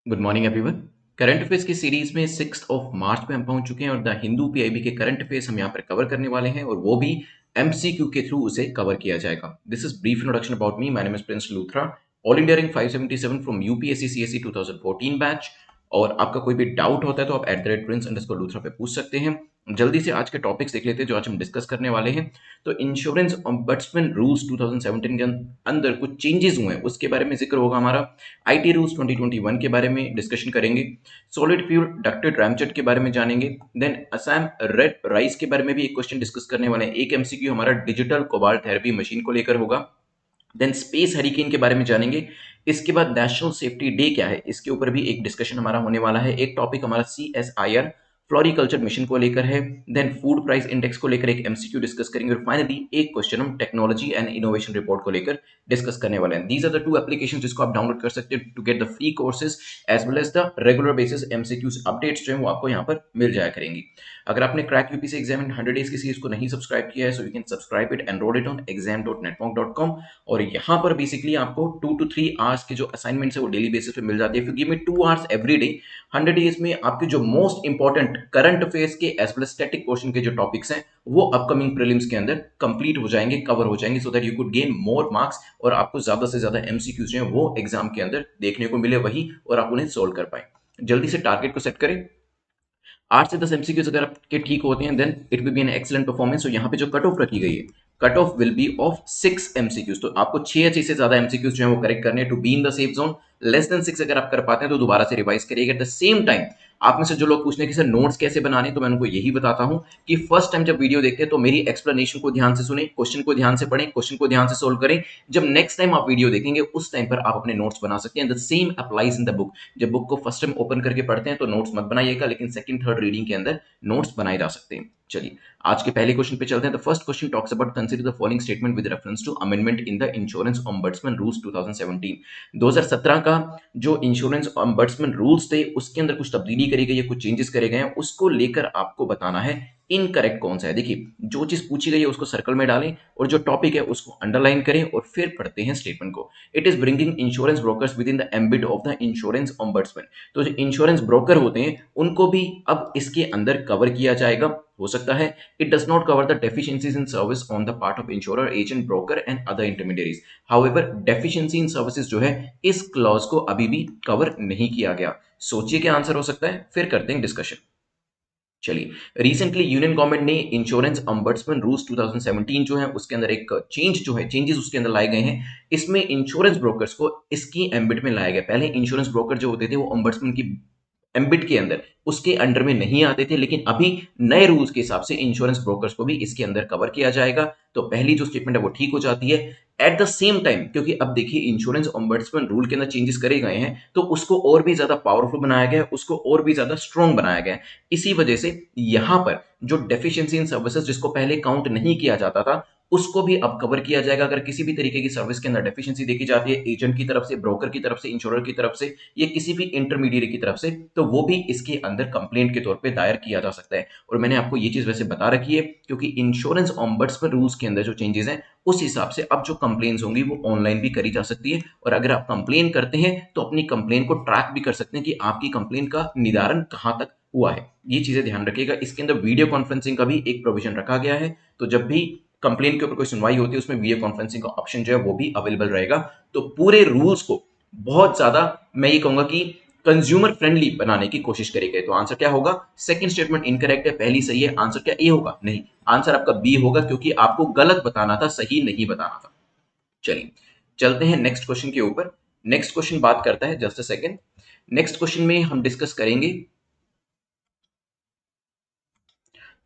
Good morning everyone. Current affairs की series में 6 मार्च पे हम पहुंच चुके हैं और द हिंदू पीआईबी के करंट अफेयर्स हम यहाँ पर कवर करने वाले हैं और वो भी एमसीक्यू के थ्रू उसे कवर किया जाएगा। This is brief introduction about me. My name is Prince Luthra, all India rank 577 from UPSC CSC 2014 batch. और आपका कोई भी डाउट होता है तो आप @prince_लूथरा पे पूछ सकते हैं। जल्दी से आज के टॉपिक्स देख लेते हैं जो आज हम डिस्कस करने वाले हैं। तो इंश्योरेंस ऑम्बड्समैन रूल्स 2017 के अंदर कुछ चेंजेस हुए हैं उसके बारे में जिक्र होगा हमारा। आईटी रूल्स 2021 के बारे में डिस्कशन करेंगे। सॉलिड फ्यूल डक्टेड रैमजेट के बारे में जानेंगे। देन असम रेड राइस के बारे में भी एक क्वेश्चन डिस्कस करने वाले हैं। एक एमसीक्यू हमारा डिजिटल कोबाल्ट थेरेपी मशीन को लेकर होगा। देन स्पेस हरिकेन के बारे में जानेंगे। इसके बाद नेशनल सेफ्टी डे क्या है इसके ऊपर भी एक डिस्कशन हमारा होने वाला है। एक टॉपिक हमारा CSIR फ्लोरिकल्चर मिशन को लेकर है। देन फूड प्राइस इंडेक्स को लेकर एक एमसीक्यू डिस्कस करेंगे और फाइनली एक क्वेश्चन हम टेक्नोलॉजी एंड इनोवेशन रिपोर्ट को लेकर डिस्कस करने वाले हैं। These are the two application जिसको आप डाउनलोड कर सकते हैं to get the free courses as well as the regular basis MCQs updates जो है वो आपको यहाँ पर मिल जाया करेंगी। अगर आपने crack UPSC exam in 100 days की सीरीज को नहीं सब्सक्राइब किया है so you can subscribe it, enrol it on exam.netmonk.com। और यहाँ पर बेसिकली आपको 2 to 3 आवर्स के जो असाइनमेंट्स है वो डेली बेसिस पे मिल जाती है। If you give me 2 hours every day 100 days में आपके जो मोस्ट इंपॉर्टेंट करंट अफेयर्स के एज वेल स्टैटिक पोर्शन के जो टॉपिक्स हैं वो अपकमिंग प्रीलिम्स के अंदर कंप्लीट हो जाएंगे, कवर हो जाएंगे, so that you could gain more marks और आपको ज्यादा से ज्यादा एमसीक्यूज जो है वो एग्जाम के अंदर देखने को मिले वही और आप उन्हें सोल्व कर पाए। जल्दी से टारगेट को सेट करें। 8 से 10 एमसीक्यूज अगर आपके ठीक होते हैं then it will be an excellent performance. तो यहाँ पे जो कट ऑफ रखी गई है, cut off will be of 6 MCQs. तो आपको 6 से ज्यादा एमसीक्यूज जो है वो करेक्ट करने to be in the safe zone. Less than 6 अगर आप कर पाते हैं तो दोबारा से रिवाइज करिएगा। एट द सेम टाइम आप में से जो लोग पूछने कि सर नोट्स कैसे बनाने, तो मैं उनको यही बताता हूं कि फर्स्ट टाइम जब वीडियो देखते हैं तो मेरी एक्सप्लेनेशन को ध्यान से सुने, क्वेश्चन को ध्यान से पढ़ें, क्वेश्चन को ध्यान से सोल्व करें। जब नेक्स्ट टाइम आप वीडियो देखेंगे उस टाइम पर आप अपने नोट्स बना सकते हैं। The same applies in the book. जब बुक को फर्स्ट टाइम ओपन करके पढ़ते हैं तो नोट्स मत बनाइएगा, लेकिन सेकंड थर्ड रीडिंग के अंदर नोट्स बनाए जा सकते हैं। चलिए आज के पहले क्वेश्चन पे चलते हैं। The first question talks about consider the following statement with reference to amendment in the insurance ombudsman rules 2017। 2017 का जो इंश्योरेंस ऑम्बड्समैन रूल्स थे उसके अंदर कुछ तब्दीली करी गई है, कुछ चेंजेस करे गए हैं, उसको लेकर आपको बताना है इनकरेक्ट कौन सा है। देखिए जो चीज पूछी गई है उसको सर्कल में डालें और जो टॉपिक है उसको अंडरलाइन करें और फिर पढ़ते हैं स्टेटमेंट को। It is bringing insurance brokers with in the ambit of the insurance ombudsman. तो जो इंश्योरेंस ब्रोकर होते हैं उनको भी अब इसके अंदर कवर किया जाएगा। हो सकता है it does not cover the deficiencies in service on the part of insurer, agent, broker and other intermediaries. However deficiency in services जो है इस क्लॉज को अभी भी कवर नहीं किया गया। सोचिए क्या आंसर हो सकता है, फिर करते हैं डिस्कशन। चलिए, रिसेंटली यूनियन गवर्नमेंट ने इंश्योरेंस ऑम्बड्समैन रूल्स 2017 जो है उसके अंदर एक चेंजेस उसके अंदर लाए गए हैं। इसमें इंश्योरेंस ब्रोकर्स को इसकी एम्बिट में लाया गया। पहले इंश्योरेंस ब्रोकर जो होते थे वो ऑम्बड्समैन की एम्बिट के अंदर उसके अंडर में नहीं आते थे, लेकिन अभी नए रूल्स के हिसाब से इंश्योरेंस ब्रोकर्स को भी इसके अंदर कवर किया जाएगा। तो पहली जो स्टेटमेंट है वो ठीक हो जाती है। एट द सेम टाइम क्योंकि अब देखिए इंश्योरेंस ऑम्बड्समैन रूल के अंदर चेंजेस करे गए हैं तो उसको और भी ज्यादा पावरफुल बनाया गया है, उसको और भी ज्यादा स्ट्रॉन्ग बनाया गया है। इसी वजह से यहां पर जो डेफिशिएंसी इन सर्विसेज जिसको पहले काउंट नहीं किया जाता था उसको भी अब कवर किया जाएगा। अगर किसी भी तरीके की सर्विस के अंदर डेफिशिएंसी देखी जाती है एजेंट की तरफ से, ब्रोकर की तरफ से, इंश्योरर की तरफ से या किसी भी इंटरमीडिएट की तरफ से, तो वो भी इसके अंदर कंप्लेंट के तौर पे दायर किया जा सकता है। और मैंने आपको ये चीज वैसे बता रखी है क्योंकि इंश्योरेंस ऑम्बड्समैन रूल्स के अंदर जो चेंजेस हैं उस हिसाब से अब जो कंप्लेन्स होंगी वो ऑनलाइन भी करी जा सकती है। और अगर आप कंप्लेन करते हैं तो अपनी कंप्लेन को ट्रैक भी कर सकते हैं कि आपकी कंप्लेन का निदान कहां तक हुआ है। ये चीजें ध्यान रखिएगा। इसके अंदर वीडियो कॉन्फ्रेंसिंग का भी एक प्रोविजन रखा गया है। तो जब भी कंप्लेन के ऊपर कोई सुनवाई होती है उसमें वीडियो कॉन्फ्रेंसिंग का ऑप्शन जो है वो भी अवेलेबल रहेगा। तो पूरे रूल्स को बहुत ज्यादा मैं ये कहूंगा कि कंज्यूमर फ्रेंडली बनाने की कोशिश करेंगे। तो आंसर क्या होगा, सेकंड स्टेटमेंट इनकरेक्ट है, पहली सही है। आंसर क्या ए होगा, नहीं, आंसर आपका बी होगा क्योंकि आपको गलत बताना था, सही नहीं बताना था। चलिए चलते हैं नेक्स्ट क्वेश्चन के ऊपर। नेक्स्ट क्वेश्चन बात करता है, just a second, next question में हम डिस्कस करेंगे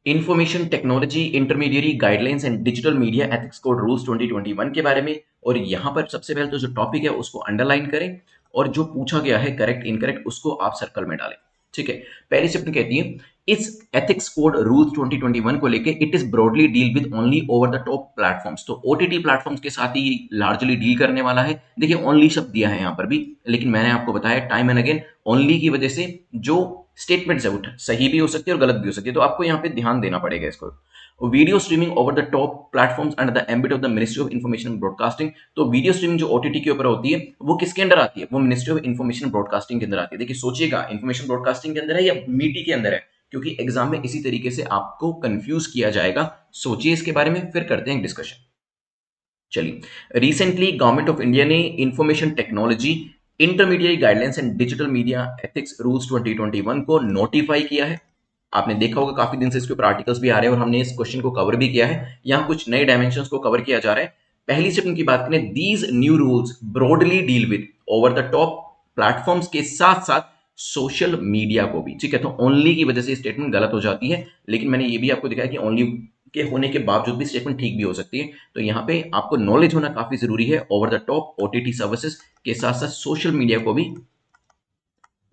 information technology intermediary guidelines and digital media ethics code rules 2021 के बारे में। और यहां पर सबसे पहले तो जो टॉपिक है उसको अंडरलाइन करें और जो पूछा गया है करेक्ट इनकरेक्ट उसको आप सर्कल में डालें। ठीक है, पहली स्टेप कहती है इस एथिक्स कोड रूल्स 2021 को लेके it is broadly deal with only over the top platforms. तो ओटीटी प्लेटफॉर्म्स के साथ ही लार्जली डील करने वाला है। देखिए ओनली शब्द दिया है यहां पर भी, लेकिन मैंने आपको बताया टाइम एंड अगेन ओनली की वजह से जो स्टेटमेंट्स है वो सही भी हो सकती है और गलत भी हो सकती है। तो आपको यहाँ पे ध्यान देना पड़ेगा इसको। Video streaming over the top platforms under the ambit of the ministry of information and broadcasting. तो वीडियो स्ट्रीमिंग जो ओटीटी के ऊपर होती है वो किसके अंदर आती है? वो मिनिस्ट्री ऑफ इन्फॉर्मेशन ब्रॉडकास्टिंग के अंदर आती है। देखिए सोचिएगा, इन्फॉर्मेशन ब्रॉडकास्टिंग के अंदर है या मीटी के अंदर है, क्योंकि एग्जाम में इसी तरीके से आपको कंफ्यूज किया जाएगा। सोचिए इसके बारे में, फिर करते हैं डिस्कशन। चलिए, रिसेंटली गवर्नमेंट ऑफ इंडिया ने information technology intermediate guidelines and digital media ethics rules 2021 को नोटिफाई किया है। आपने देखा होगा काफी दिन से इसके ऊपर आर्टिकल्स भी आ रहे हैं और हमने इस क्वेश्चन को कवर भी किया है। यहाँ कुछ नए डायमेंशंस को कवर किया जा रहा है। पहली स्टेटमेंट की बात करें, these new rules broadly deal with over the top platforms के साथ साथ सोशल मीडिया को भी। ठीक है, तो ओनली की वजह से स्टेटमेंट गलत हो जाती है, लेकिन मैंने ये भी आपको दिखाया कि ओनली के होने के बावजूद भी स्टेटमेंट ठीक भी हो सकती है। तो यहाँ पे आपको नॉलेज होना काफी जरूरी है। Over the top OTT services के साथ साथ सोशल मीडिया को भी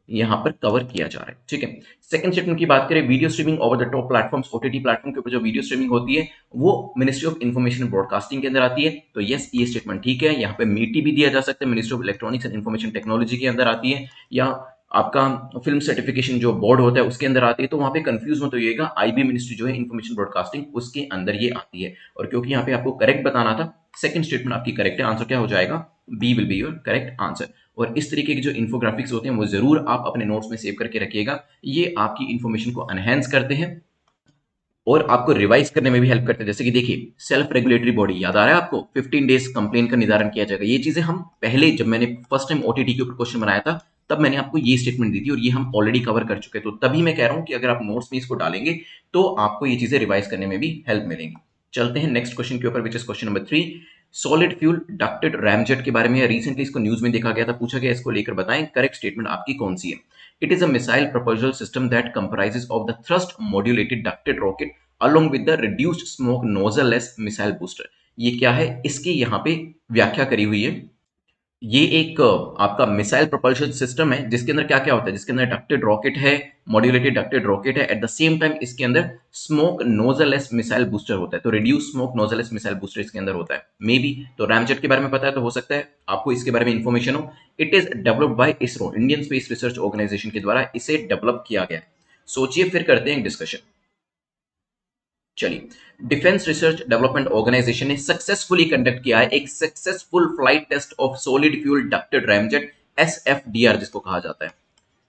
यहां पर कवर किया जा रहा है। ठीक है, सेकंड स्टेटमेंट की बात करें, video streaming over the top platforms, OTT platform के ऊपर जो वीडियो स्ट्रीमिंग होती है वो मिनिस्ट्री ऑफ इन्फॉर्मेशन ब्रॉडकास्टिंग के अंदर आती है। तो यस, ये स्टेटमेंट ठीक है। यहाँ पे मीटी भी दिया जा सकता है, ministry of electronics and information technology के अंदर आती है, या आपका फिल्म सर्टिफिकेशन जो बोर्ड होता है उसके अंदर आती है। तो वहां पे कंफ्यूज मत होइएगा, आईबी मिनिस्ट्री जो है इन्फॉर्मेशन ब्रॉडकास्टिंग उसके अंदर ये आती है। और क्योंकि यहाँ पे आपको करेक्ट बताना था, सेकंड स्टेटमेंट आपकी करेक्ट है। आंसर क्या हो जाएगा? B will be your correct answer. और इस तरीके के जो इन्फोग्राफिक्स होते हैं वो जरूर आप अपने नोट्स में सेव करके रखिएगा। ये आपकी इन्फॉर्मेशन को एनहेंस करते हैं और आपको रिवाइज करने में भी हेल्प करते हैं। जैसे कि देखिए, सेल्फ रेगुलेटरी बॉडी याद आ रहा है आपको, 15 डेज कंप्लेन का निदान किया जाएगा। ये चीजें हम पहले, जब मैंने फर्स्ट टाइम ओटीटी के ऊपर क्वेश्चन बनाया था, तब मैंने आपको ये स्टेटमेंट दी थी और ये हम ऑलरेडी कवर कर चुके हैं। तो तभी मैं कह रहा हूं कि अगर आप नोट्स में इसको डालेंगे तो आपको ये चीजें रिवाइज करने में भी हेल्प मिलेंगी। चलते हैं नेक्स्ट क्वेश्चन के ऊपर, which is question number 3। Solid fuel ducted ramjet के बारे में रिसेंटली इसको न्यूज में देखा गया था, पूछा गया इसको लेकर बताएं करेक्ट स्टेटमेंट आपकी कौन सी है। It is a missile propulsion system that comprises of the thrust modulated ducted rocket along with the reduced smoke nozzle less missile booster। ये क्या है, इसकी यहाँ पे व्याख्या करी हुई है। ये एक आपका मिसाइल प्रोपल्शन सिस्टम है जिसके अंदर क्या क्या होता है, जिसके अंदर डक्टेड रॉकेट है, मॉड्यूलेटेड डक्टेड रॉकेट है, एट द सेम टाइम इसके अंदर स्मोक नोजलेस मिसाइल बूस्टर होता है। तो reduce smoke nozzleless missile booster इसके अंदर होता है। मे बी तो रैमजेट के बारे में पता है तो हो सकता है आपको इसके बारे में इंफॉर्मेशन हो। It is developed by ISRO, Indian Space Research Organisation के द्वारा इसे डेवलप किया गया। सोचिए, फिर करते हैं डिस्कशन। चलिए, डिफेंस रिसर्च डेवलपमेंट ऑर्गेनाइजेशन ने सक्सेसफुली कंडक्ट किया है एक successful flight test of solid fuel ducted ramjet, SFDR जिसको कहा जाता है।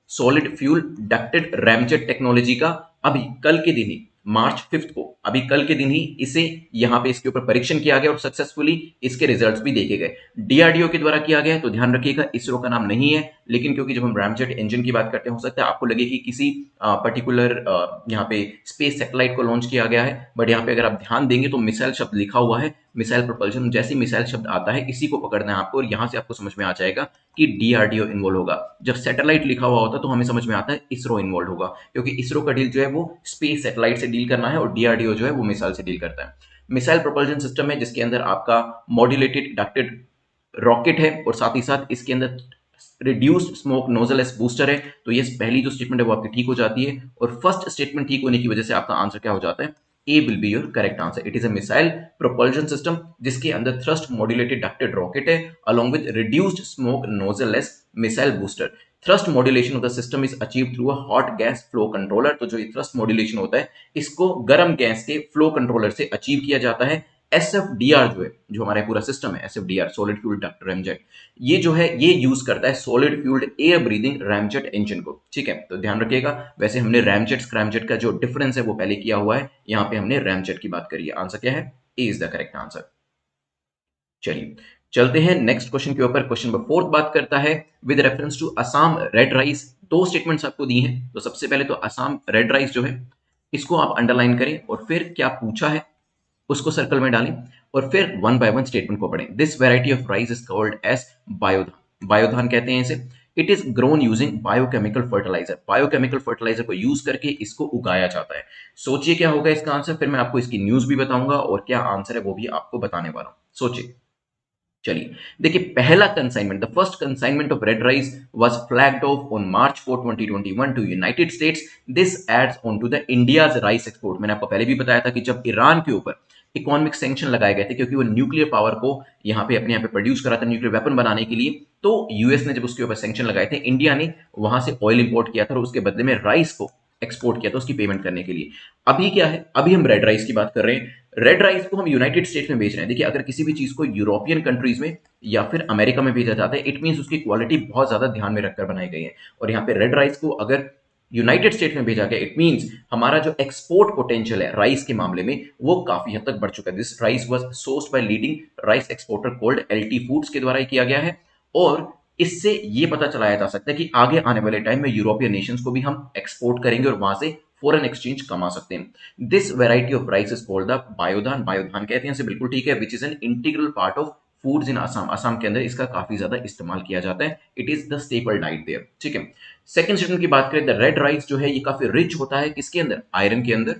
Solid fuel ducted ramjet technology का अभी कल के दिन ही, मार्च 5 को, अभी कल के दिन ही इसे यहां पे इसके ऊपर परीक्षण किया गया और सक्सेसफुली इसके रिजल्ट्स भी देखे गए। डीआरडीओ के द्वारा किया गया है, तो ध्यान रखिएगा इसरो का नाम नहीं है, लेकिन क्योंकि जब हम रैमजेट इंजन की बात करते हैं, हो सकता है आपको लगे कि किसी पर्टिकुलर यहाँ पे स्पेस सैटेलाइट को लॉन्च किया गया है, बट यहाँ पे अगर आप ध्यान देंगे तो मिसाइल शब्द लिखा हुआ है। मिसाइल प्रोपल्शन, जैसे मिसाइल शब्द आता है इसी को पकड़ना है आपको, और यहां से आपको समझ में आ जाएगा कि डीआरडीओ इन्वॉल्व होगा। जब सैटेलाइट लिखा हुआ होता है तो हमें समझ में आता है इसरो इन्वॉल्व होगा, क्योंकि इसरो का डील जो है वो स्पेस सैटेलाइट से डील करना है और डीआरडीओ जो है वो मिसाइल से डील करता है। मिसाइल प्रोपल्शन सिस्टम है जिसके अंदर आपका मॉड्यूलेटेड डक्टेड रॉकेट है और साथ ही साथ इसके अंदर रिड्यूस्ड स्मोक नोजलेस बूस्टर है। तो ये पहली जो स्टेटमेंट है वो आपकी ठीक हो जाती है, और फर्स्ट स्टेटमेंट ठीक होने की वजह से आपका आंसर क्या हो जाता है? A will be your correct answer. It is a missile propulsion system जिसके अंदर थ्रस्ट मॉड्यूलेटेड डक्टेड रॉकेट है along with reduced smoke nozzleless missile booster. Thrust modulation of the system is achieve through a hot gas flow controller. तो जो ये thrust modulation होता है इसको गर्म गैस के फ्लो कंट्रोलर से अचीव किया जाता है। एसएफडीआर जो है, जो हमारा पूरा सिस्टम है SFDR, solid fuel duct ramjet, ये जो है ये यूज करता है solid fuelled air breathing ramjet engine को। ठीक है, तो ध्यान रखिएगा। वैसे हमने रैमजेट स्क्रैमजेट का जो डिफरेंस है वो पहले किया हुआ है, यहाँ पे हमने रैमजेट की बात करी है। आंसर क्या है? ए इज द करेक्ट आंसर। चलिए, चलते हैं नेक्स्ट क्वेश्चन के ऊपर। क्वेश्चन नंबर 4 बात करता है with reference to Assam red rice. दो स्टेटमेंट्स आपको दी हैं। तो सबसे पहले तो असम रेड राइस जो है इसको आप अंडरलाइन करें और फिर क्या पूछा है उसको सर्कल में डालें, और फिर वन बाय वन स्टेटमेंट को पढ़ें। This variety of rice is called as Baodhan. Baodhan कहते हैं इसे। It is grown using biochemical fertilizer. Biochemical fertilizer को यूज करके इसको उगाया जाता है। सोचिए क्या होगा इसका आंसर, फिर मैं आपको इसकी न्यूज भी बताऊंगा और क्या आंसर है वो भी आपको बताने वाला हूं। सोचिए। चलिए, देखिए पहला consignment, the first consignment of red rice was flagged off on March 4 2021 to United States. This adds on to the India's rice export. मैंने आपको पहले भी बताया था कि जब ईरान के ऊपर इकोनॉमिक सैंक्शन लगाए गए थे क्योंकि वो न्यूक्लियर पावर को यहाँ पे अपने यहाँ पे प्रोड्यूस करा था न्यूक्लियर वेपन बनाने के लिए, तो यूएस ने जब उसके ऊपर सैंक्शन लगाए थे, इंडिया ने वहां से ऑयल इंपोर्ट किया था और उसके बदले में राइस को एक्सपोर्ट किया था उसकी पेमेंट करने के लिए। अभी क्या है, अभी हम रेड राइस की बात कर रहे हैं। रेड राइस को हम यूनाइटेड स्टेट्स में बेच रहे हैं। देखिए, अगर किसी भी चीज को यूरोपियन कंट्रीज में या फिर अमेरिका में भेजा जाता है, इट मीन्स उसकी क्वालिटी बहुत ज्यादा ध्यान में रखकर बनाई गई है। और यहाँ पे रेड राइस को अगर यूनाइटेड स्टेट में भेजा गया, इट मीन्स हमारा जो एक्सपोर्ट पोटेंशियल है राइस के मामले में वो काफी हद तक बढ़ चुका है। This rice was sourced bye leading rice exporter cold LT foods के द्वारा किया गया है। और इससे ये पता चलाया जा सकता है कि आगे आने वाले टाइम में यूरोपियन नेशंस को भी हम एक्सपोर्ट करेंगे और वहां से फॉरेन एक्सचेंज कमा सकते हैं। This variety of rice is called the Baodhan. Baodhan कहते हैं इसे, बिल्कुल ठीक है, which is an integral part of foods in Assam. Assam के अंदर इसका काफी ज्यादा इस्तेमाल किया जाता है। It is the staple diet there, ठीक है। सेकंड स्टेटमेंट की बात करें, द रेड राइस जो है ये काफी रिच होता है किसके अंदर, आयरन के अंदर।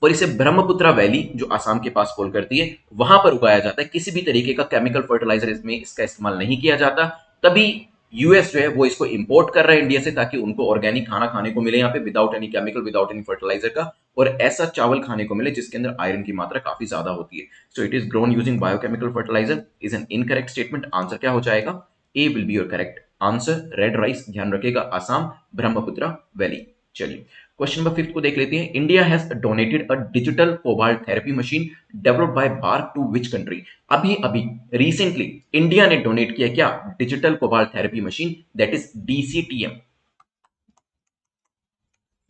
और इसे ब्रह्मपुत्रा वैली जो आसाम के पास फॉल करती है वहां पर उगाया जाता है। किसी भी तरीके का केमिकल फर्टिलाइजर इसमें इसका इस्तेमाल नहीं किया जाता। तभी यूएस जो है वो इसको इंपोर्ट कर रहा है इंडिया से, ताकि उनको ऑर्गेनिक खाना खाने को मिले यहाँ पे without any chemical, without any fertiliser का, और ऐसा चावल खाने को मिले जिसके अंदर आयरन की मात्रा काफी ज्यादा होती है। So it is grown using biochemical fertilizer is an incorrect statement. Answer क्या हो जाएगा, A will be your correct answer. Red rice ध्यान रखिएगा, आसाम, ब्रह्मपुत्रा वैली। चलिए क्वेश्चन नंबर 5 को देख लेते हैं। India has donated a digital cobalt therapy machine developed by BARC to which country. अभी अभी रिसेंटली इंडिया ने डोनेट किया क्या, digital cobalt therapy machine, that is DCTM.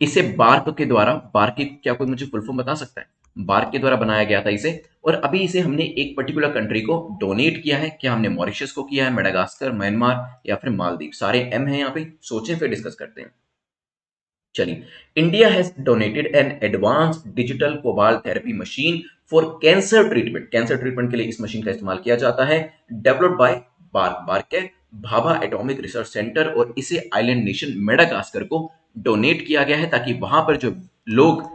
इसे बार्क के द्वारा, बार्क की क्या कोई मुझे फुल फॉर्म बता सकता है, बार्क के द्वारा बनाया गया था इसे। और अभी इसे हमने एक पर्टिकुलर कंट्री को डोनेट किया है। क्या हमने मॉरिशस को किया है, मेडागास्कर, म्यांमार या फिर मालदीव? सारे एम है यहाँ पे, सोचें फिर डिस्कस करते हैं। चलिए, India has donated an advance digital cobalt therapy machine for cancer treatment. Cancer treatment के लिए इस मशीन का इस्तेमाल किया जाता है। डेवलप्ड बाय बार्क, बार्क के भाभा एटॉमिक रिसर्च सेंटर, और इसे आइलैंड नेशन मेडागास्कर को डोनेट किया गया है ताकि वहां पर जो लोग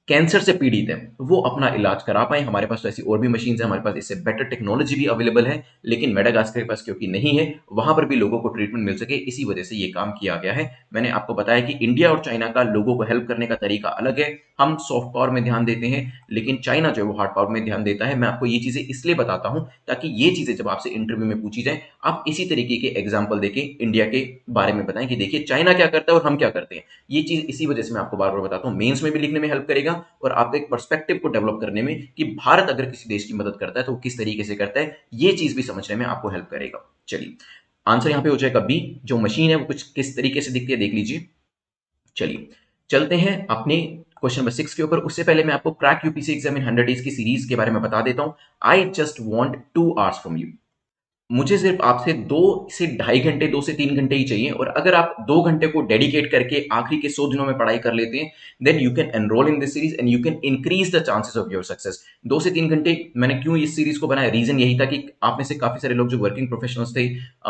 कैंसर से पीड़ित है वो अपना इलाज करा पाए। हमारे पास तो ऐसी और भी मशीन है, हमारे पास इससे बेटर टेक्नोलॉजी भी अवेलेबल है, लेकिन मेडागास्कर के पास क्योंकि नहीं है, वहां पर भी लोगों को ट्रीटमेंट मिल सके, इसी वजह से ये काम किया गया है। मैंने आपको बताया कि इंडिया और चाइना का लोगों को हेल्प करने का तरीका अलग है। हम सॉफ्ट पावर में ध्यान देते हैं, लेकिन चाइना जो है वो हार्ड पावर में ध्यान देता है। मैं आपको ये चीजें इसलिए बताता हूं ताकि ये चीजें जब आपसे इंटरव्यू में पूछी जाए, आप इसी तरीके के एग्जाम्पल देके इंडिया के बारे में बताएं कि देखिए चाइना क्या करता है और हम क्या करते हैं। ये चीज इसी वजह से मैं आपको बार बार बताता हूँ, मेंस में भी लिखने में हेल्प करेगा और आपको एक पर्सपेक्टिव को डेवलप करने में कि भारत अगर किसी देश की मदद करता है तो वो किस तरीके से करता है, ये चीज भी समझने में आपको हेल्प करेगा। चलिए, आंसर यहां पे हो जाएगा बी। जो मशीन है वो कुछ किस तरीके से दिखती है देख लीजिए। चलिए चलते हैं अपने क्वेश्चन नंबर 6 के ऊपर। उससे पहले मैं आपको crack UPC exam in 100 days की सीरीज के बारे में बता देता हूं। I just want 2 hours from you. मुझे सिर्फ आपसे 2 से ढाई घंटे, 2 से 3 घंटे ही चाहिए। और अगर आप 2 घंटे को डेडिकेट करके आखिरी के 100 दिनों में पढ़ाई कर लेते हैं, then you can enrol in this series and you can increase the chances of your success. 2 से 3 घंटे मैंने क्यों इस सीरीज को बनाया, रीजन यही था कि आप में से काफी सारे लोग जो वर्किंग प्रोफेशनल्स थे,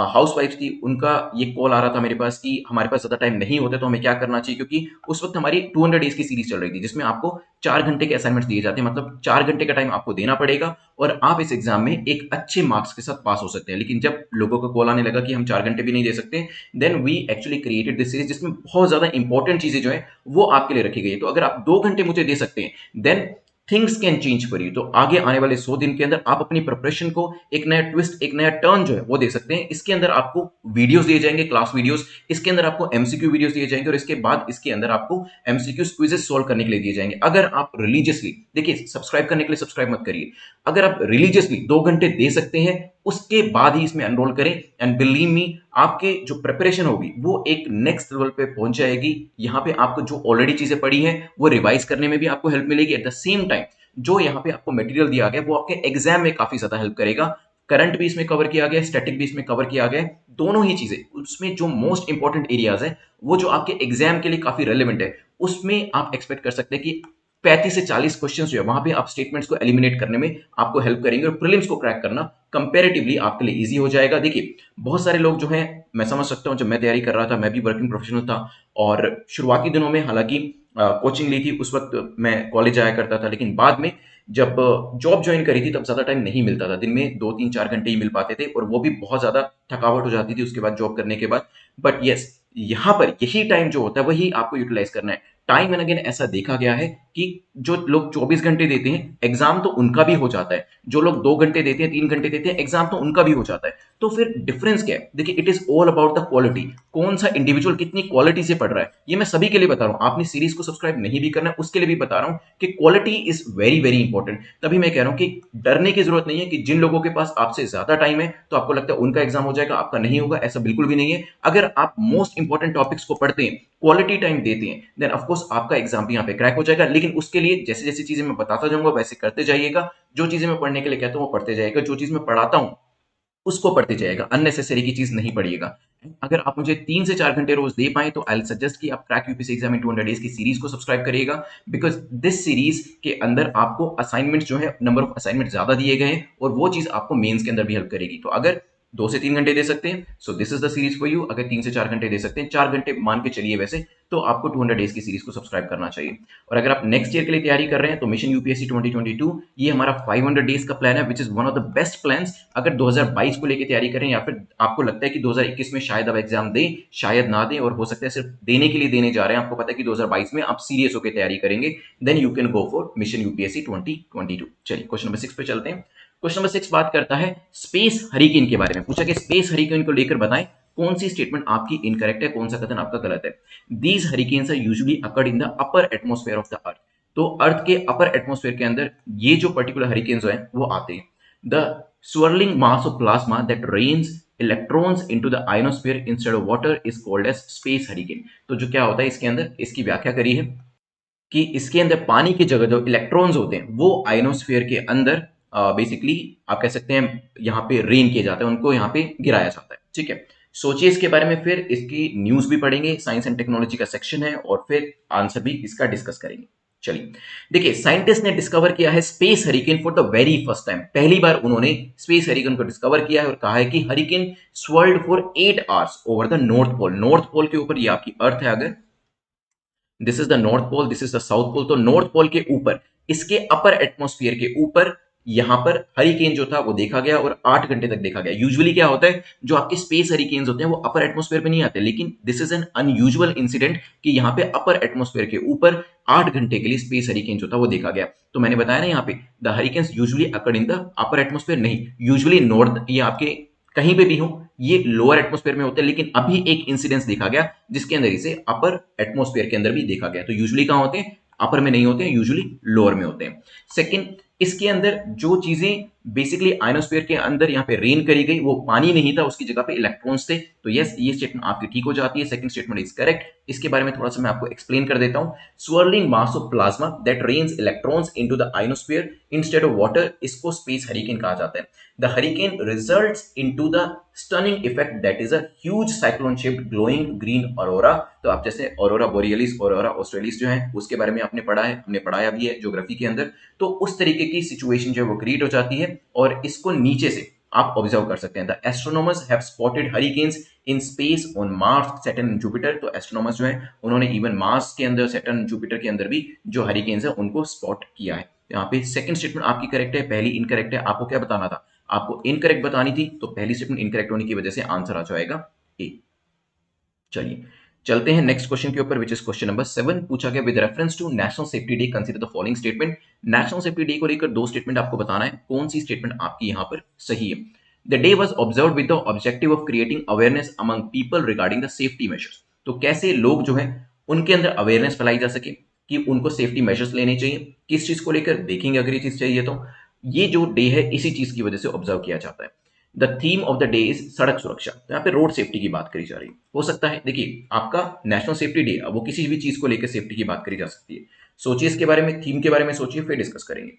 हाउस वाइफ थी, उनका ये कॉल आ रहा था मेरे पास कि हमारे पास ज्यादा टाइम नहीं होता तो हमें क्या करना चाहिए। क्योंकि उस वक्त हमारी 200 डेज की सीरीज चल रही थी जिसमें आपको 4 घंटे के असाइनमेंट्स दिए जाते हैं, मतलब 4 घंटे का टाइम आपको देना पड़ेगा और आप इस एग्जाम में एक अच्छे मार्क्स के साथ पास हो सकते हैं। लेकिन जब लोगों का कॉल आने लगा कि हम 4 घंटे भी नहीं दे सकते, then we actually created this series जिसमें बहुत ज्यादा इंपॉर्टेंट चीजें जो है वो आपके लिए रखी गई है। तो अगर आप 2 घंटे मुझे दे सकते हैं, then things can change for you. तो आगे आने वाले 100 दिन के अंदर आप अपनी प्रिपरेशन को एक नया ट्विस्ट, एक नया टर्न जो है वो दे सकते हैं। इसके अंदर आपको वीडियोस दिए जाएंगे, क्लास वीडियोस, इसके अंदर आपको एमसीक्यू वीडियोस दिए जाएंगे और इसके बाद इसके अंदर आपको एमसीक्यू क्विजेस सॉल्व करने के लिए दिए जाएंगे। अगर आप रिलीजियसली, देखिए सब्सक्राइब करने के लिए सब्सक्राइब मत करिए, अगर आप रिलीजियसली 2 घंटे दे सकते हैं उसके बाद ही इसमें एनरोल करें, एंड बिलीव मी आपके जो प्रिपरेशन होगी वो एक नेक्स्ट लेवल पे पहुंच जाएगी। यहां पे आपको जो ऑलरेडी चीजें पढ़ी हैं वो रिवाइज करने में भी आपको हेल्प मिलेगी। एट द सेम टाइम जो यहाँ पे आपको मटेरियल दिया गया वो आपके एग्जाम में काफी ज्यादा हेल्प करेगा। करंट भी इसमें कवर किया गया, स्टैटिक भी इसमें कवर किया गया, दोनों ही चीजें। उसमें जो मोस्ट इंपॉर्टेंट एरियाज है वो जो आपके एग्जाम के लिए काफी रेलिवेंट है, उसमें आप एक्सपेक्ट कर सकते हैं कि 35 से 40 क्वेश्चन जो है वहां पे आप स्टेटमेंट्स को एलिमिनेट करने में आपको हेल्प करेंगे और प्रीलिम्स को क्रैक करना कंपैरेटिवली आपके लिए इजी हो जाएगा। देखिए बहुत सारे लोग जो हैं, मैं समझ सकता हूं, जब मैं तैयारी कर रहा था मैं भी वर्किंग प्रोफेशनल था और शुरुआती दिनों में हालांकि कोचिंग ली थी, उस वक्त मैं कॉलेज जाया करता था, लेकिन बाद में जब जॉब ज्वाइन करी थी तब ज्यादा टाइम नहीं मिलता था। दिन में 2 3 4 घंटे ही मिल पाते थे और वो भी बहुत ज्यादा थकावट हो जाती थी उसके बाद जॉब करने के बाद। बट यस, यहाँ पर यही टाइम जो होता है वही आपको यूटिलाइज करना है। टाइम एंड अगेन ऐसा देखा गया है कि जो लोग 24 घंटे देते हैं एग्जाम तो उनका भी हो जाता है, जो लोग 2 घंटे देते हैं 3 घंटे देते हैं एग्जाम तो उनका भी हो जाता है। तो फिर डिफरेंस क्या है? देखिए it is all about the quality, कौन सा इंडिविजुअल कितनी क्वालिटी से पढ़ रहा है। ये मैं सभी के लिए बता रहा हूं, आपने सीरीज को सब्सक्राइब नहीं भी करना है उसके लिए भी बता रहा हूं कि quality is very very important. तभी मैं कह रहा हूं कि डरने की जरूरत नहीं है कि जिन लोगों के पास आपसे ज्यादा टाइम है तो आपको लगता है उनका एग्जाम हो जाएगा, आपका नहीं होगा, ऐसा बिल्कुल भी नहीं है। अगर आप मोस्ट इंपॉर्टेंट टॉपिक्स को पढ़ते हैं, क्वालिटी टाइम देते हैं, देन ऑफकोर्स आपका एग्जाम भी यहाँ पे क्रैक हो जाएगा। लेकिन उसके लिए जैसे जैसे चीजें मैं बताता जाऊंगा वैसे करते जाइएगा, जो चीजें मैं पढ़ने के लिए कहता हूँ वो पढ़ते जाइएगा, जो चीज मैं पढ़ाता हूँ उसको पढ़ते जाइएगा, अननेसेसरी की चीज नहीं पढ़िएगा। अगर आप मुझे 3 से 4 घंटे रोज दे पाए तो आई सजेस्ट कि आप क्रैक यूपीएससी एग्जाम इन 200 डेज की सीरीज को सब्सक्राइब करिएगा, बिकॉज दिस सीरीज के अंदर आपको असाइनमेंट जो है नंबर ऑफ असाइनमेंट ज्यादा दिए गए हैं और वो चीज आपको मेंस के अंदर भी हेल्प करेगी। तो अगर 2 से 3 घंटे दे सकते हैं so this is the series for you. अगर 3 से 4 घंटे दे सकते हैं, 4 घंटे मान के चलिए वैसे, तो आपको 200 डेज की सीरीज को सब्सक्राइब करना चाहिए। और अगर आप नेक्स्ट ईयर के लिए तैयारी कर रहे हैं तो मिशन यूपीएससी 2022 ये हमारा 500 डेज का प्लान है which is one of the best plans. अगर 2022 को लेकर तैयारी करें या फिर आपको लगता है कि 2021 में शायद आप एग्जाम दें, शायद ना दें, और हो सकता है सिर्फ देने के लिए देने जा रहे हैं, आपको पता है कि 2022 में आप सीरियस होकर तैयारी करेंगे, then you can go for mission UPSC 2022। चलिए क्वेश्चन नंबर 6 पे चलते हैं। क्वेश्चन नंबर 6 बात करता है स्पेस हरिकेन के बारे में। पूछा कि स्पेस हरिकेन को लेकर बताएं कौन सी स्टेटमेंट आपकी इनकरेक्ट है, कौन सा कथन आपका गलत है। These hurricanes are usually occurred in the upper atmosphere of the earth. तो अर्थ के अपर एटमॉस्फेयर के अंदर ये जो पर्टिकुलर हरिकेन्स हैं वो आते हैं। The swirling mass of plasma that rains electrons into the ionosphere instead of water is called as space hurricane। तो जो क्या होता है इसके अंदर, इसकी व्याख्या करी है कि इसके अंदर पानी की जगह जो इलेक्ट्रॉन्स होते हैं वो आयनोस्फीयर के अंदर बेसिकली आप कह सकते हैं यहाँ पे रेन किए जाते हैं, उनको यहाँ पे गिराया जाता है। ठीक है, सोचिए इसके बारे में, फिर इसकी न्यूज भी पढ़ेंगे, साइंस एंड टेक्नोलॉजी का सेक्शन है, और फिर आंसर भी इसका डिस्कस करेंगे। चलिए देखिए, साइंटिस्ट ने डिस्कवर किया है space hurricane for the very first time. पहली बार उन्होंने स्पेस हरिकेन को डिस्कवर किया है और कहा है कि hurricane swirled for 8 hours over the north pole. North pole के ऊपर, ये आपकी अर्थ है, अगर this is the north pole, this is the south pole, तो नॉर्थ पोल के ऊपर, इसके अपर एटमॉस्फेयर के ऊपर यहां पर हरिकेन जो था वो देखा गया और 8 घंटे तक देखा गया। यूजुअली क्या होता है, जो आपके स्पेस हरिकेन्स होते हैं वो अपर एटमॉस्फेयर पे नहीं आते, लेकिन this is an unusual incident कि यहाँ पे अपर एटमॉस्फेयर के ऊपर 8 घंटे के लिए स्पेस हरिकेन जो था वो देखा गया। तो मैंने बताया ना यहाँ पे the hurricanes usually occurred in the upper atmosphere, नहीं, यूजुअली नॉर्थ, ये आपके कहीं पे भी हो, ये लोअर एटमॉस्फेयर में होते हैं, लेकिन अभी एक इंसिडेंस देखा गया जिसके अंदर इसे अपर एटमॉस्फेयर के अंदर भी देखा गया। तो यूजुअली कहां होते हैं, अपर में नहीं होते हैं, यूजुअली लोअर में होते हैं। सेकंड, इसके अंदर जो चीजें बेसिकली आयनोस्फीयर के अंदर यहाँ पे रेन करी गई वो पानी नहीं था, उसकी जगह पे इलेक्ट्रॉन्स थे। तो यस, ये स्टेटमेंट आपकी ठीक हो जाती है, सेकंड स्टेटमेंट इज करेक्ट। इसके बारे में थोड़ा सा मैं आपको एक्सप्लेन कर देता हूं। Swirling mass of plasma that rains electrons into the ionosphere instead of water, इसको स्पेस हरिकेन कहा जाता है। The hurricane results into the stunning effect that is a huge cyclone shaped glowing green aurora. तो आप जैसे aurora बोरियलिस, aurora australis जो है उसके बारे में आपने पढ़ा है, हमने पढ़ाया भी है ज्योग्राफी के अंदर। तो उस तरीके की सिचुएशन जो है वो क्रिएट हो जाती है और इसको नीचे से आप ऑब्जर्व कर सकते हैं। The astronomers have spotted hurricanes in space on Mars, Saturn and Jupiter. तो एस्ट्रोनॉमर्स जो है उन्होंने इवन मार्स के अंदर, सैटर्न, जुपिटर के अंदर भी जो हरिकेन्स है उनको स्पॉट किया है। यहाँ पे सेकंड स्टेटमेंट आपकी करेक्ट है, पहली इनकरेक्ट है। आपको क्या बताना था, आपको इनकरेक्ट बतानी थी, तो पहली स्टेटमेंट इनकरेक्ट होने की वजह से आंसर आ जाएगा ए। चलिए चलते हैं नेक्स्ट क्वेश्चन के ऊपर, विच इज क्वेश्चन नंबर 7। पूछा गया with reference to national safety day consider the following statement. National safety day को लेकर 2 स्टेटमेंट आपको बताना है, कौन सी स्टेटमेंट आपकी यहां पर सही है। The day was observed with the objective of creating awareness among people regarding the safety measures. तो कैसे लोग जो है उनके अंदर अवेयरनेस फैलाई जा सके कि उनको सेफ्टी मेजर्स लेने चाहिए, किस चीज को लेकर देखेंगे। अगर ये चीज चाहिए तो ये जो डे है इसी चीज की वजह से ऑब्जर्व किया जाता है। The theme of the day is सड़क सुरक्षा। तो यहाँ पे रोड सेफ्टी की बात करी जा रही है। हो सकता है, देखिए आपका नेशनल सेफ्टी डे, वो किसी भी चीज को लेकर सेफ्टी की बात करी जा सकती है। सोचिए इसके बारे में, थीम के बारे में सोचिए, फिर डिस्कस करेंगे।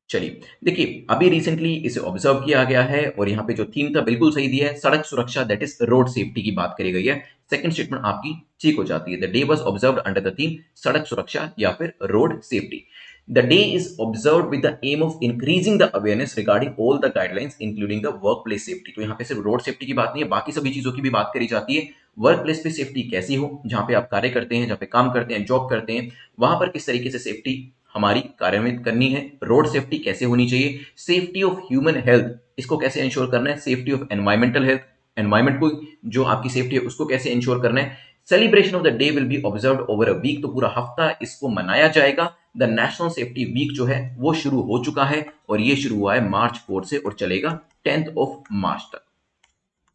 चलिए देखिए, अभी रिसेंटली इसे ऑब्जर्व किया गया है और यहाँ पे जो थीम था बिल्कुल सही दिया है, सड़क सुरक्षा, दैट इज रोड सेफ्टी की बात करी गई है। सेकंड स्टेटमेंट आपकी ठीक हो जाती है। The day was observed under the theme सड़क सुरक्षा या फिर road safety. The day is observed with the aim of increasing the awareness regarding all the guidelines including the workplace safety। तो यहाँ पे सिर्फ रोड सेफ्टी की बात नहीं है, बाकी सभी चीजों की भी बात करी जाती है। वर्क प्लेस पे सेफ्टी कैसी हो, जहाँ पे आप कार्य करते हैं, जहाँ पे काम करते हैं, जॉब करते हैं, वहां पर किस तरीके से सेफ्टी हमारी कार्यान्वित करनी है। रोड सेफ्टी कैसे होनी चाहिए, सेफ्टी ऑफ ह्यूमन हेल्थ, इसको कैसे इंश्योर करना है, safety of environmental health, environment को जो आपकी सेफ्टी है उसको कैसे इंश्योर करना है, celebration of the day will be observe over a week, तो पूरा हफ्ता इसको मनाया जाएगा। द नेशनल सेफ्टी वीक जो है वो शुरू हो चुका है और ये शुरू हुआ है मार्च 4 से और चलेगा 10th ऑफ मार्च तक।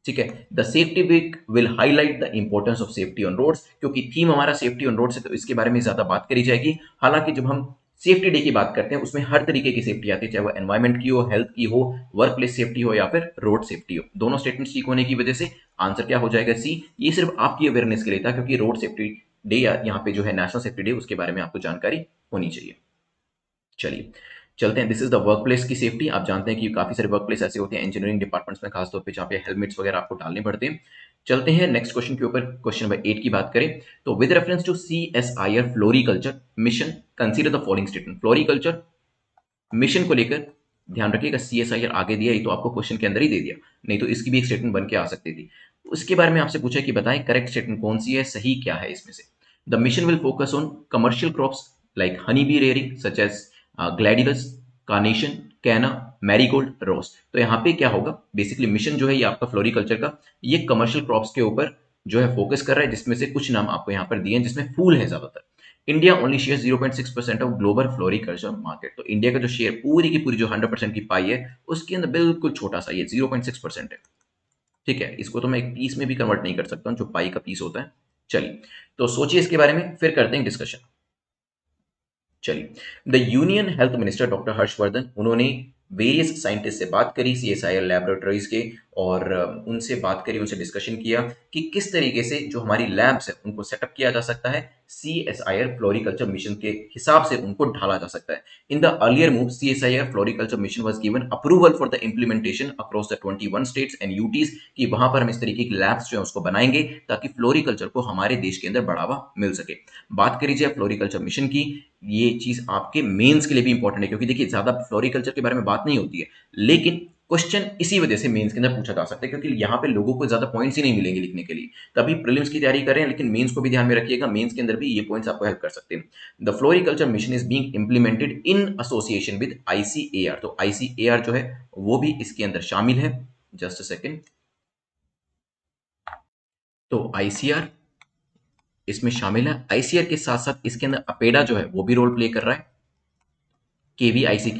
ठीक है, the safety week will highlight the importance of safety on roads, क्योंकि थीम हमारा सेफ्टी ऑन रोड्स है तो इसके बारे में ज्यादा बात करी जाएगी। हालांकि जब हम सेफ्टी डे की बात करते हैं उसमें हर तरीके की सेफ्टी आती है, चाहे वो एनवायरमेंट की हो, हेल्थ की हो, वर्क प्लेस सेफ्टी हो या फिर रोड सेफ्टी हो। दोनों स्टेटमेंट ठीक होने की वजह से आंसर क्या हो जाएगा? सी। ये सिर्फ आपकी अवेयरनेस के लिए था क्योंकि रोड सेफ्टी डे या यहाँ पे जो है नेशनल सेफ्टी डे उसके बारे में आपको जानकारी होनी चाहिए। चलिए चलते हैं। This is the work place की सेफ्टी। आप जानते हैं कि काफी सारे वर्क प्लेस ऐसे होते हैं इंजीनियरिंग डिपार्टमेंट्स में खासतौर पे जहाँ पे हेलमेट्स वगैरह आपको डालने पड़ते हैं। चलते हैं नेक्स्ट क्वेश्चन के ऊपर। क्वेश्चन नंबर 8 की बात करें तो with reference to CSIR floriculture mission consider the following statement. Floriculture mission को लेकर ध्यान रखिएगा, CSIR आगे दिया ही तो आपको क्वेश्चन के अंदर ही दे दिया, नहीं तो इसकी भी एक स्टेटमेंट बन के आ सकती थी। उसके बारे में आपसे पूछा कि बताएं करेक्ट स्टेटमेंट कौन सी है, सही क्या है इसमें से। The mission will focus on commercial crops like honey bee rearing such as gladiolus, carnation, canna, marigold, rose. तो यहाँ पे क्या होगा, बेसिकली मिशन जो है ये आपका फ्लोरिकल्चर का, ये कमर्शियल क्रॉप्स के ऊपर जो है फोकस कर रहा है, जिसमें से कुछ नाम आपको यहाँ पर दिए हैं जिसमें फूल है ज्यादातर। India only share 0.6% of global floriculture market. तो इंडिया का जो शेयर पूरी की पूरी जो 100% की पाई है उसके अंदर बिल्कुल छोटा सा ये 0.6% है। ठीक है, इसको तो मैं एक पीस में भी कन्वर्ट नहीं कर सकता हूँ जो पाई का पीस होता है। चलिए तो सोचिए इसके बारे में, फिर करते हैं डिस्कशन। चलिए, the union health minister doctor Harshvardhan, उन्होंने वेरियस साइंटिस्ट से बात करी CSIR लैबोरेटरीज के, और उनसे बात करी, उनसे डिस्कशन किया कि किस तरीके से जो हमारी लैब्स है उनको सेटअप किया जा सकता है, CSIR फ्लोरिकल्चर मिशन के हिसाब से उनको ढाला जा सकता है। In the earlier move CSIR floriculture mission was given approval for the implementation across the 21 states and UTs, कि वहां पर हम इस तरीके की लैब्स जो है उसको बनाएंगे ताकि फ्लोरिकल्चर को हमारे देश के अंदर बढ़ावा मिल सके। बात करी जाए फ्लोरिकल्चर मिशन की, ये चीज आपके मेंस के लिए भी इंपॉर्टेंट है क्योंकि देखिए ज्यादा फ्लोरिकल्चर के बारे में बात नहीं होती है, लेकिन क्वेश्चन इसी वजह से मेंस के अंदर पूछा जा सकता है क्योंकि यहाँ पे लोगों को ज्यादा पॉइंट्स ही नहीं मिलेंगे लिखने के लिए। तभी प्रीलिम्स की तैयारी करें, लेकिन मेंस को भी ध्यान में रखिएगा, मेंस के अंदर भी ये पॉइंट्स आपको हेल्प कर सकते हैं। The floriculture mission is being implemented in association with ICAR। तो ICAR जो है वो भी इसके अंदर शामिल है। Just a second. तो ICR इसमें शामिल है। ICR के साथ साथ इसके अंदर अपेडा जो है वो भी रोल प्ले कर रहा है। केवीआईसी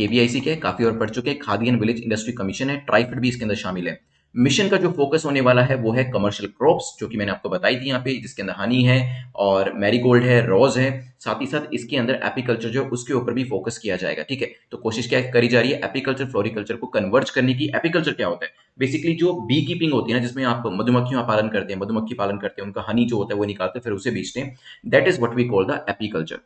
क्या है, काफी और पढ़ चुके हैं। Khadi and village industry commission है, ट्राइफेड भी इसके अंदर शामिल है। मिशन का जो फोकस होने वाला है वो है कमर्शियल क्रॉप्स, जो कि मैंने आपको बताई थी यहाँ पे, जिसके अंदर हनी है और मैरीगोल्ड है, रोज है। साथ ही साथ इसके अंदर एपीकल्चर जो है उसके ऊपर भी फोकस किया जाएगा। ठीक है, तो कोशिश क्या करी जा रही है, एपीकल्चर फ्लोरिकल्चर को कन्वर्ज करने की। एपीकल्चर क्या होता है, बेसिकली जो बी कीपिंग होती है ना, जिसमें आप मधुमक्खियों का पालन करते हैं, मधुमक्खी पालन करते हैं, उनका हनी जो होता है वो निकालते हैं फिर उसे बेचते हैं, that is what we call the apiculture.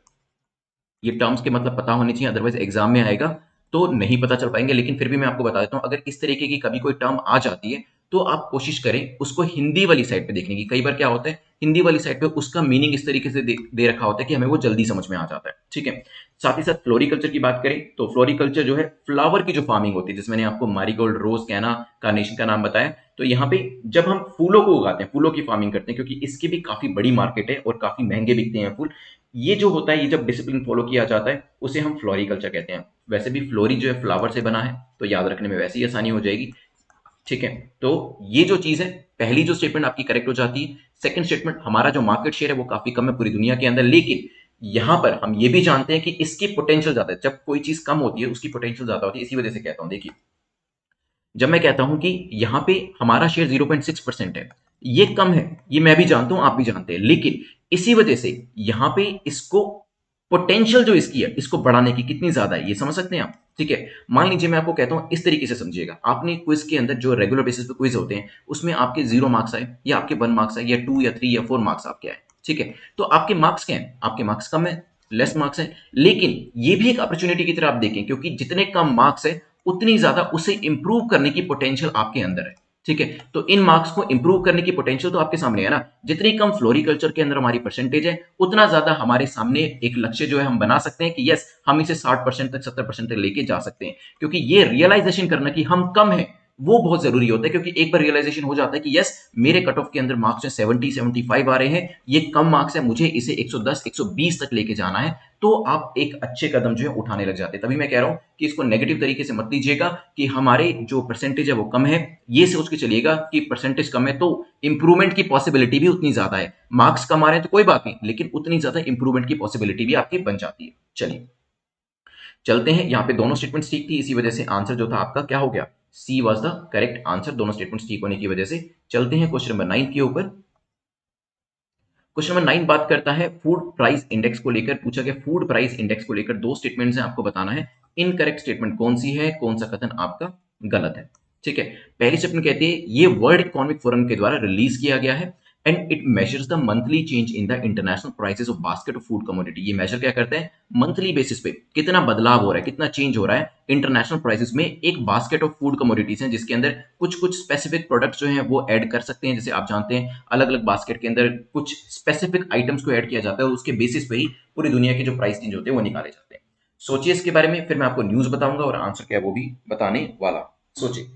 ये टर्म्स के मतलब पता होने चाहिए, अदरवाइज एग्जाम में आएगा तो नहीं पता चल पाएंगे। लेकिन फिर भी मैं आपको बता देता हूँ, अगर इस तरीके की कभी कोई टर्म आ जाती है तो आप कोशिश करें उसको हिंदी वाली साइड पे देखने की। कई बार क्या होता है, हिंदी वाली साइड पे उसका मीनिंग इस तरीके से दे रखा होता है कि हमें वो जल्दी समझ में आ जाता है। ठीक है, साथ ही साथ फ्लोरिकल्चर की बात करें तो फ्लोरिकल्चर जो है फ्लावर की जो फार्मिंग होती है, जिसमें मैंने आपको मैरीगोल्ड, रोज, कैना, कार्नेशन का नाम बताया, तो यहाँ पे जब हम फूलों को उगाते हैं, फूलों की फार्मिंग करते हैं, क्योंकि इसकी भी काफी बड़ी मार्केट है और काफी महंगे बिकते हैं फूल। ये जो होता है, ये जब डिसिप्लिन फॉलो किया जाता है उसे हम फ्लोरिकल्चर कहते हैं। वैसे भी फ्लोरी जो है फ्लावर से बना है, तो याद रखने में वैसे ही आसानी हो जाएगी। ठीक है, तो ये जो चीज है, पहली जो स्टेटमेंट आपकी करेक्ट हो जाती है। सेकंड स्टेटमेंट, हमारा जो मार्केट शेयर है वो काफी कम है पूरी दुनिया के अंदर, लेकिन यहां पर हम ये भी जानते हैं कि इसकी पोटेंशियल ज्यादा है। जब कोई चीज कम होती है उसकी पोटेंशियल ज्यादा होती है। इसी वजह से कहता हूं, देखिए जब मैं कहता हूं कि यहां पे हमारा शेयर 0.6% है, ये कम है, ये मैं भी जानता हूं, आप भी जानते हैं, लेकिन इसी वजह से यहां पे इसको पोटेंशियल जो इसकी है, इसको बढ़ाने की कितनी ज्यादा है, ये समझ सकते हैं आप। ठीक है, मान लीजिए मैं आपको कहता हूं, इस तरीके से समझिएगा। आपने क्विज के अंदर जो रेगुलर बेसिस पे क्विज होते हैं उसमें आपके 0 मार्क्स आए या आपके 1 मार्क्स आए या 2 या 3 या 4 मार्क्स आपके आए। ठीक है, तो आपके मार्क्स क्या है, आपके मार्क्स कम है, लेस मार्क्स है, लेकिन ये भी एक अपॉर्चुनिटी की तरह आप देखें, क्योंकि जितने कम मार्क्स है उतनी ज्यादा उसे इंप्रूव करने की पोटेंशियल आपके अंदर है। ठीक है, तो इन मार्क्स को इंप्रूव करने की पोटेंशियल तो आपके सामने है ना। जितनी कम फ्लोरिकल्चर के अंदर हमारी परसेंटेज है, उतना ज्यादा हमारे सामने एक लक्ष्य जो है हम बना सकते हैं कि यस, हम इसे 60% तक 70% तक लेके जा सकते हैं। क्योंकि ये रियलाइजेशन करना कि हम कम है, वो बहुत जरूरी होता है, क्योंकि एक बार रियलाइजेशन हो जाता है कि यस मेरे कट ऑफ के अंदर मार्क्स 70-75 आ रहे हैं, ये कम मार्क्स है, मुझे इसे 110-120 तक लेके जाना है, तो आप एक अच्छे कदम जो है उठाने लग जाते हैं। तभी मैं कह रहा हूं कि इसको नेगेटिव तरीके से मत लीजिएगा कि हमारे जो परसेंटेज है वो कम है, ये सोच के चलिएगा कि परसेंटेज कम है तो इंप्रूवमेंट की पॉसिबिलिटी भी उतनी ज्यादा है। मार्क्स कम आ रहे हैं तो कोई बात नहीं, लेकिन उतनी ज्यादा इंप्रूवमेंट की पॉसिबिलिटी भी आपकी बन जाती है। चलिए चलते हैं, यहाँ पे दोनों स्टेटमेंट्स ठीक थी, इसी वजह से आंसर जो था आपका क्या हो गया, सी वॉज द करेक्ट आंसर, दोनों स्टेटमेंट्स ठीक होने की वजह से। चलते हैं क्वेश्चन नंबर 9 के ऊपर। क्वेश्चन नंबर 9 बात करता है फूड प्राइस इंडेक्स को लेकर, पूछा गया फूड प्राइस इंडेक्स को लेकर दो स्टेटमेंट्स हैं, आपको बताना है इनकरेक्ट स्टेटमेंट कौन सी है, कौन सा कथन आपका गलत है। ठीक है, पहली स्टेटमेंट कहती है ये वर्ल्ड इकोनॉमिक फोरम के द्वारा रिलीज किया गया है and it measures the monthly change in the international prices of basket of food commodity. ये मेजर क्या करता है, मंथली बेसिस पे कितना बदलाव हो रहा है, कितना चेंज हो रहा है इंटरनेशनल प्राइसेस में एक बास्केट ऑफ फूड कमोडिटीज हैं, जिसके अंदर कुछ कुछ स्पेसिफिक प्रोडक्ट्स जो हैं वो ऐड कर सकते हैं। जैसे आप जानते हैं अलग अलग बास्केट के अंदर कुछ स्पेसिफिक आइटम्स को ऐड किया जाता है और उसके बेसिस पे ही पूरी दुनिया के जो प्राइस चेंज होते हैं वो निकाले जाते हैं। सोचिए इसके बारे में, फिर मैं आपको न्यूज बताऊंगा और आंसर क्या है वो भी बताने वाला। सोचिए,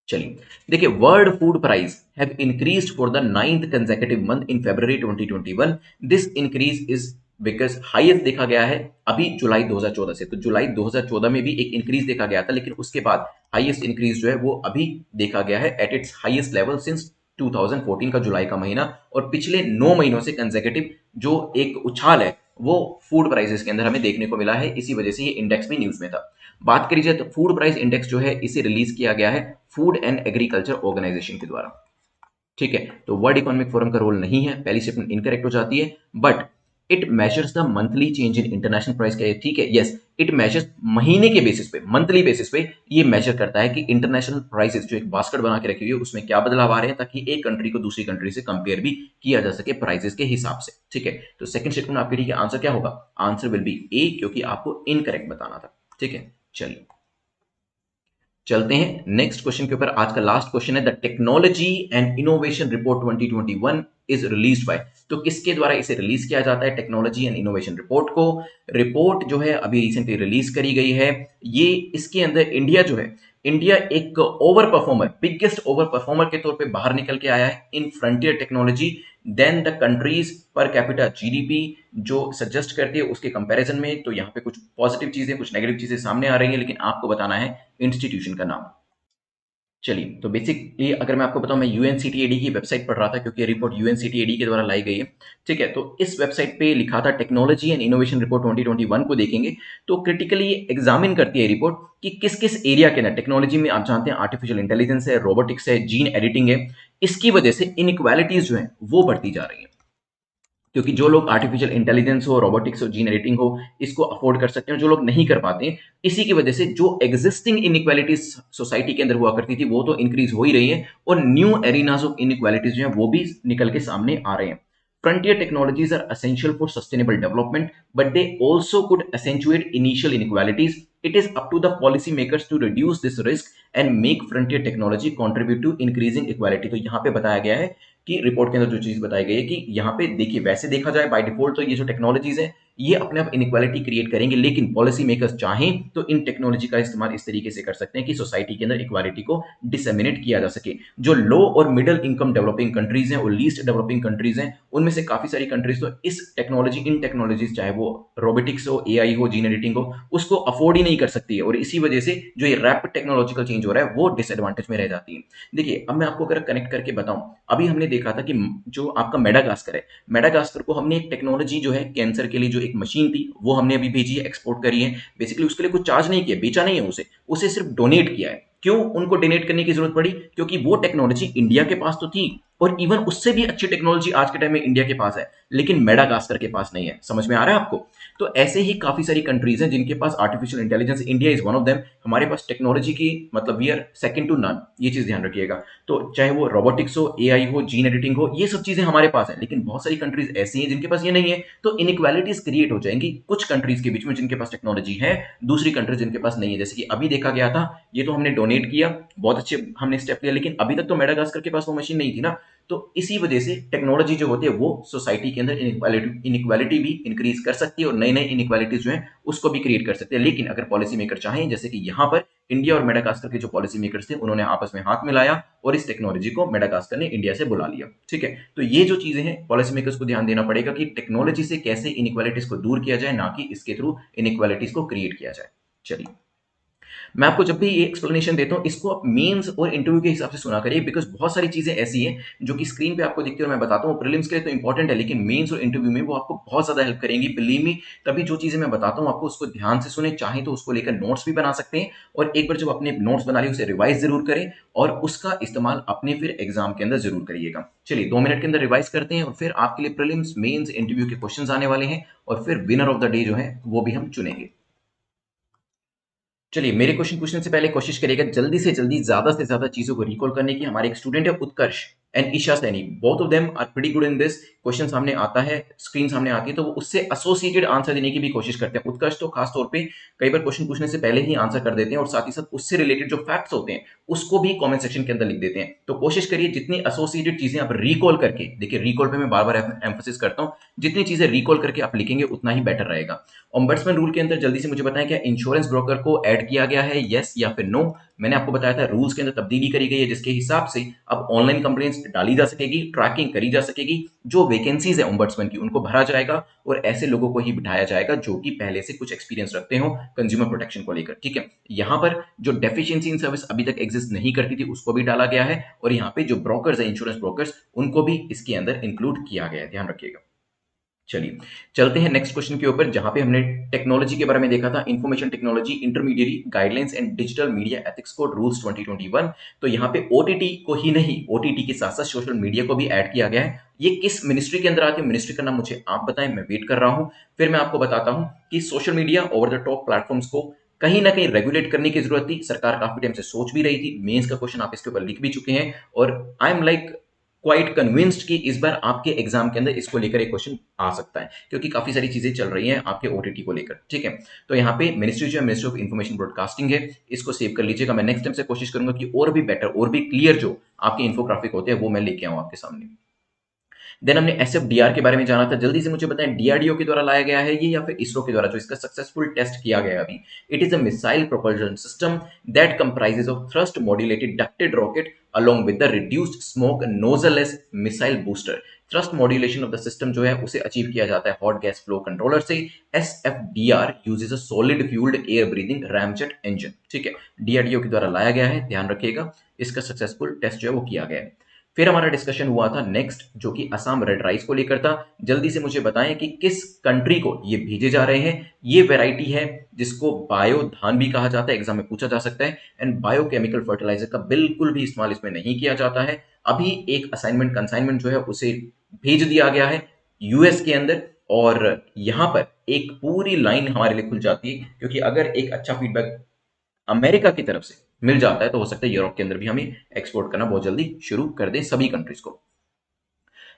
चलिए देखिए, world food price have increased for the ninth consecutive month in February 2021। This increase is because highest देखा गया है अभी जुलाई 2014 से, तो जुलाई 2014 में भी एक इंक्रीज देखा गया था, लेकिन उसके बाद हाईएस्ट इंक्रीज जो है वो अभी देखा गया है at its highest level since 2014 का जुलाई का महीना, और पिछले 9 महीनों से कंसेक्यूटिव जो एक उछाल है वो फूड प्राइसेस के अंदर हमें देखने को मिला है, इसी वजह से ये इंडेक्स भी न्यूज में था। बात करी जाए तो फूड प्राइस इंडेक्स जो है इसे रिलीज किया गया है फूड एंड एग्रीकल्चर ऑर्गेनाइजेशन के द्वारा। ठीक है, तो वर्ल्ड इकोनॉमिक फोरम का रोल नहीं है, पहली स्टेटमेंट इनकरेक्ट हो जाती है। But it measures the monthly change in international price का, ठीक है, यस इट मेजर्स महीने के बेसिस पे, मंथली बेसिस पे ये मेजर करता है कि इंटरनेशनल प्राइसेस जो एक बास्केट बना के रखी हुई है उसमें क्या बदलाव आ रहे हैं, ताकि एक कंट्री को दूसरी कंट्री से कंपेयर भी किया जा सके प्राइसेस के हिसाब से। ठीक है, तो सेकंड स्टेटमेंट आपकी ठीक है, आंसर क्या होगा, आंसर विल बी ए, क्योंकि आपको इनकरेक्ट बताना था। ठीक है, चलिए चलते हैं नेक्स्ट क्वेश्चन के ऊपर। आज का लास्ट क्वेश्चन है the technology and innovation report 2021 is released bye, तो किसके द्वारा इसे रिलीज किया जाता है टेक्नोलॉजी एंड इनोवेशन रिपोर्ट को। रिपोर्ट जो है अभी रिसेंटली रिलीज करी गई है, ये इसके अंदर इंडिया जो है, इंडिया एक over performer, biggest over performer के तौर पे बाहर निकल के आया है in frontier technology then the countries per capita GDP जो सजेस्ट करती है उसके कंपैरिजन में। तो यहाँ पे कुछ पॉजिटिव चीजें कुछ नेगेटिव चीजें सामने आ रही हैं, लेकिन आपको बताना है इंस्टीट्यूशन का नाम। चलिए, तो बेसिकली अगर मैं आपको बताऊं, मैं यूएनसीटीएडी की वेबसाइट पढ़ रहा था क्योंकि ये रिपोर्ट यूएनसीटीएडी के द्वारा लाई गई है। ठीक है, तो इस वेबसाइट पे लिखा था टेक्नोलॉजी एंड इनोवेशन रिपोर्ट 2021 को देखेंगे तो क्रिटिकली एग्जामिन करती है रिपोर्ट कि किस किस एरिया के अंदर, टेक्नोलॉजी में आप जानते हैं आर्टिफिशियल इंटेलिजेंस है, रोबोटिक्स है, जीन एडिटिंग है, इसकी वजह से इनइक्वालिटीज जो है वो बढ़ती जा रही है। क्योंकि जो लोग आर्टिफिशियल इंटेलिजेंस हो, रोबोटिक्स हो, जीन एडिटिंग हो, इसको अफोर्ड कर सकते हैं, जो लोग नहीं कर पाते हैं, इसी की वजह से जो एग्जिस्टिंग इनइक्वालिटीज सोसाइटी के अंदर हुआ करती थी वो तो इंक्रीज हो ही रही है, और न्यू एरिनाज ऑफ इनइक्वालिटीज जो है वो भी निकल के सामने आ रहे हैं। Frontier technologies are essential for sustainable development, but they also could accentuate initial inequalities. It is up to the policymakers to reduce this risk and make frontier technology contribute to increasing equality. तो यहाँ पे बताया गया है कि report के अंदर जो चीज बताई गई है कि यहाँ पे देखिए, वैसे देखा जाए बाय डिफॉल्ट तो ये जो टेक्नोलॉजीज है ये अपने आप इनइक्वालिटी क्रिएट करेंगे, लेकिन पॉलिसी मेकर्स चाहें तो इन टेक्नोलॉजी का इस्तेमाल इस तरीके से कर सकते हैं कि सोसाइटी के अंदर इक्वालिटी को डिसेमिनेट किया जा सके। जो लो और मिडिल इनकम डेवलपिंग कंट्रीज हैं और लीस्ट डेवलपिंग कंट्रीज हैं, उनमें से काफी सारी कंट्रीज तो इस टेक्नोलॉजी, इन टेक्नोलॉजीज, चाहे वो रोबोटिक्स हो, एआई हो, जीन एडिटिंग हो, उसको अफोर्ड ही नहीं कर सकती है, और इसी वजह से जो ये रैपिड टेक्नोलॉजिकल चेंज हो रहा है वो डिसएडवांटेज में रह जाती है। देखिए, अब मैं आपको अगर कनेक्ट करके बताऊं, अभी हमने देखा था कि जो आपका मेडागास्कर है, मेडागास्कर को हमने एक टेक्नोलॉजी जो है कैंसर के लिए जो एक मशीन थी वो हमने अभी भेजी है, एक्सपोर्ट करी है। बेसिकली उसके लिए कुछ चार्ज नहीं किया, बेचा नहीं है उसे, उसे सिर्फ डोनेट किया है। क्यों उनको डोनेट करने की जरूरत पड़ी, क्योंकि वो टेक्नोलॉजी इंडिया के पास तो थी, और इवन उससे भी अच्छी टेक्नोलॉजी आज के टाइम में इंडिया के पास है, लेकिन मेडागास्कर के पास नहीं है। समझ में आ रहा है आपको? तो ऐसे ही काफी सारी कंट्रीज हैं जिनके पास artificial intelligence, India is one of them. हमारे पास टेक्नोलॉजी की मतलब we are second to none, ये चीज ध्यान रखिएगा। तो चाहे वो रोबोटिक्स हो, एआई हो, जीन एडिटिंग हो, ये सब चीजें हमारे पास है, लेकिन बहुत सारी कंट्रीज ऐसी हैं जिनके पास ये नहीं है, तो इनइक्वालिटीज क्रिएट हो जाएंगी कुछ कंट्रीज के बीच में जिनके पास टेक्नोलॉजी है, दूसरी कंट्रीज जिनके पास नहीं है। जैसे कि अभी देखा गया था, ये तो हमने डोनेट किया, बहुत अच्छे हमने स्टेप लिया, लेकिन अभी तक तो मेडागास्कर के पास वो मशीन नहीं थी ना, तो इसी वजह से टेक्नोलॉजी जो होती है वो सोसाइटी के अंदर इनइक्वालिटी भी इंक्रीज कर सकती है और नई नई इनइक्वालिटीज जो है उसको भी क्रिएट कर सकते हैं। लेकिन अगर पॉलिसी मेकर चाहें, जैसे कि यहाँ पर इंडिया और मेडागास्कर के जो पॉलिसी मेकर्स थे उन्होंने आपस में हाथ मिलाया और इस टेक्नोलॉजी को मेडागास्कर ने इंडिया से बुला लिया। ठीक है, तो ये जो चीजें हैं पॉलिसी मेकर्स को ध्यान देना पड़ेगा कि टेक्नोलॉजी से कैसे इनइक्वालिटीज को दूर किया जाए, ना कि इसके थ्रू इनइक्वालिटीज को क्रिएट किया जाए। चलिए, मैं आपको जब भी ये एक्सप्लेनेशन देता हूँ इसको आप मेंस और इंटरव्यू के हिसाब से सुना करिए, बिकॉज बहुत सारी चीजें ऐसी हैं जो कि स्क्रीन पे आपको दिखती है और मैं बताता हूँ प्रीलिम्स के लिए तो इंपॉर्टेंट है, लेकिन मेंस और इंटरव्यू में वो आपको बहुत ज्यादा हेल्प करेंगी, बिलीव मी। तभी जो चीजें मैं बताता हूँ आपको उसको ध्यान से सुने, चाहे तो उसको लेकर नोट्स भी बना सकते हैं और एक बार जब अपने नोट्स बना लिए उसे रिवाइज जरूर करें और उसका इस्तेमाल अपने फिर एग्जाम के अंदर जरूर करिएगा। चलिए 2 मिनट के अंदर रिवाइज करते हैं और फिर आपके लिए प्रीलिम्स मेंस इंटरव्यू के क्वेश्चंस आने वाले हैं और फिर विनर ऑफ द डे जो है वो भी हम चुनेंगे। चलिए, मेरे क्वेश्चन पूछने से पहले कोशिश करिएगा जल्दी से जल्दी ज्यादा से ज्यादा चीजों को रिकॉल करने की। हमारे एक स्टूडेंट है Utkarsh and Isha Saini, both of them are pretty good in this. Question सामने आता है, स्क्रीन सामने आती है, तो वो उससे एसोसिएटेड आंसर देने की भी कोशिश करते हैं। उत्कर्ष तो खास तौर पे कई बार क्वेश्चन पूछने से पहले ही आंसर कर देते हैं और साथ ही साथ उससे रिलेटेड जो फैक्ट्स होते हैं उसको भी कमेंट सेक्शन के अंदर लिख देते हैं। तो कोशिश करिए जितनी एसोसिएटेड चीजें आप रिकॉल करके, देखिए रिकॉल पे मैं बार बार एम्फोसिस करता हूँ, जितनी चीजें रिकॉल करके आप लिखेंगे उतना ही बेटर रहेगा। ओम्बड्समैन रूल के अंदर जल्दी से मुझे बताएं क्या इंश्योरेंस ब्रोकर को ऐड किया गया है, यस या फिर नो? मैंने आपको बताया था रूल्स के अंदर तब्दीली करी गई है जिसके हिसाब से अब ऑनलाइन कंप्लेंट्स डाली जा सकेगी, ट्रैकिंग करी जा सकेगी, जो वैकेंसीज है ओम्बड्समैन की उनको भरा जाएगा और ऐसे लोगों को ही बिठाया जाएगा जो कि पहले से कुछ एक्सपीरियंस रखते हो कंज्यूमर प्रोटेक्शन को लेकर। ठीक है, यहाँ पर जो डेफिशिएंसी इन सर्विस अभी तक एग्जिस्ट नहीं करती थी उसको भी डाला गया है और यहाँ पे जो ब्रोकर्स है इंश्योरेंस ब्रोकर्स उनको भी इसके अंदर इंक्लूड किया गया है, ध्यान रखिएगा। चलिए, चलते हैं नेक्स्ट क्वेश्चन के ऊपर जहां पे हमने टेक्नोलॉजी के बारे में देखा था, information technology intermediate guidelines and digital media ethics code rules 2021। तो यहाँ पे ओटीटी को ही नहीं, ओटीटी के साथ साथ सोशल मीडिया को भी ऐड किया गया है। ये किस मिनिस्ट्री के अंदर आती है, मिनिस्ट्री का नाम मुझे आप बताएं, मैं वेट कर रहा हूं। फिर मैं आपको बताता हूं कि social media over the top platforms को कहीं ना कहीं रेगुलेट करने की जरूरत थी, सरकार काफी टाइम से सोच भी रही थी। मेंस का क्वेश्चन आप इसके ऊपर लिख भी चुके हैं और I am like quite convinced कि इस बार आपके एग्जाम के अंदर इसको लेकर एक क्वेश्चन आ सकता है, क्योंकि काफी सारी चीजें चल रही हैं आपके ओटीटी को लेकर। ठीक है, तो यहाँ पे मिनिस्ट्री जो है मिनिस्ट्री ऑफ इन्फॉर्मेशन ब्रॉडकास्टिंग है, इसको सेव कर लीजिएगा। मैं नेक्स्ट टाइम से कोशिश करूंगा कि और भी बेटर और भी क्लियर जो आपके इन्फोग्राफिक होते हैं वो मैं लेके आऊँ आपके सामने। देन हमने एसएफडीआर के बारे में जाना था, जल्दी से मुझे बताएं डीआरडीओ के द्वारा लाया गया है ये या फिर इसरो के द्वारा जो इसका सक्सेसफुल टेस्ट किया गया अभी। It is a missile propulsion system that comprises of thrust modulated ducted rocket along with the reduced smoke nozzle-less missile booster। Thrust modulation of the system जो है उसे अचीव किया जाता है हॉट गैस फ्लो कंट्रोलर से। SFDR uses a solid fuelled air breathing ramjet engine. ठीक है, DRDO के द्वारा लाया गया है, ध्यान रखिएगा इसका सक्सेसफुल टेस्ट जो है वो किया गया है। फिर हमारा डिस्कशन हुआ था नेक्स्ट जो कि असम रेड राइस को लेकर था। जल्दी से मुझे बताएं कि किस कंट्री को ये भेजे जा रहे हैं। ये वैरायटी है जिसको बायो धान भी कहा जाता है, एग्जाम में पूछा जा सकता है। एंड बायोकेमिकल फर्टिलाइजर का बिल्कुल भी इस्तेमाल इसमें नहीं किया जाता है। अभी एक असाइनमेंट कंसाइनमेंट जो है उसे भेज दिया गया है यूएस के अंदर और यहां पर एक पूरी लाइन हमारे लिए खुल जाती है, क्योंकि अगर एक अच्छा फीडबैक अमेरिका की तरफ से मिल जाता है तो हो सकता है यूरोप के अंदर भी हमें एक्सपोर्ट करना बहुत जल्दी शुरू कर दें सभी कंट्रीज को।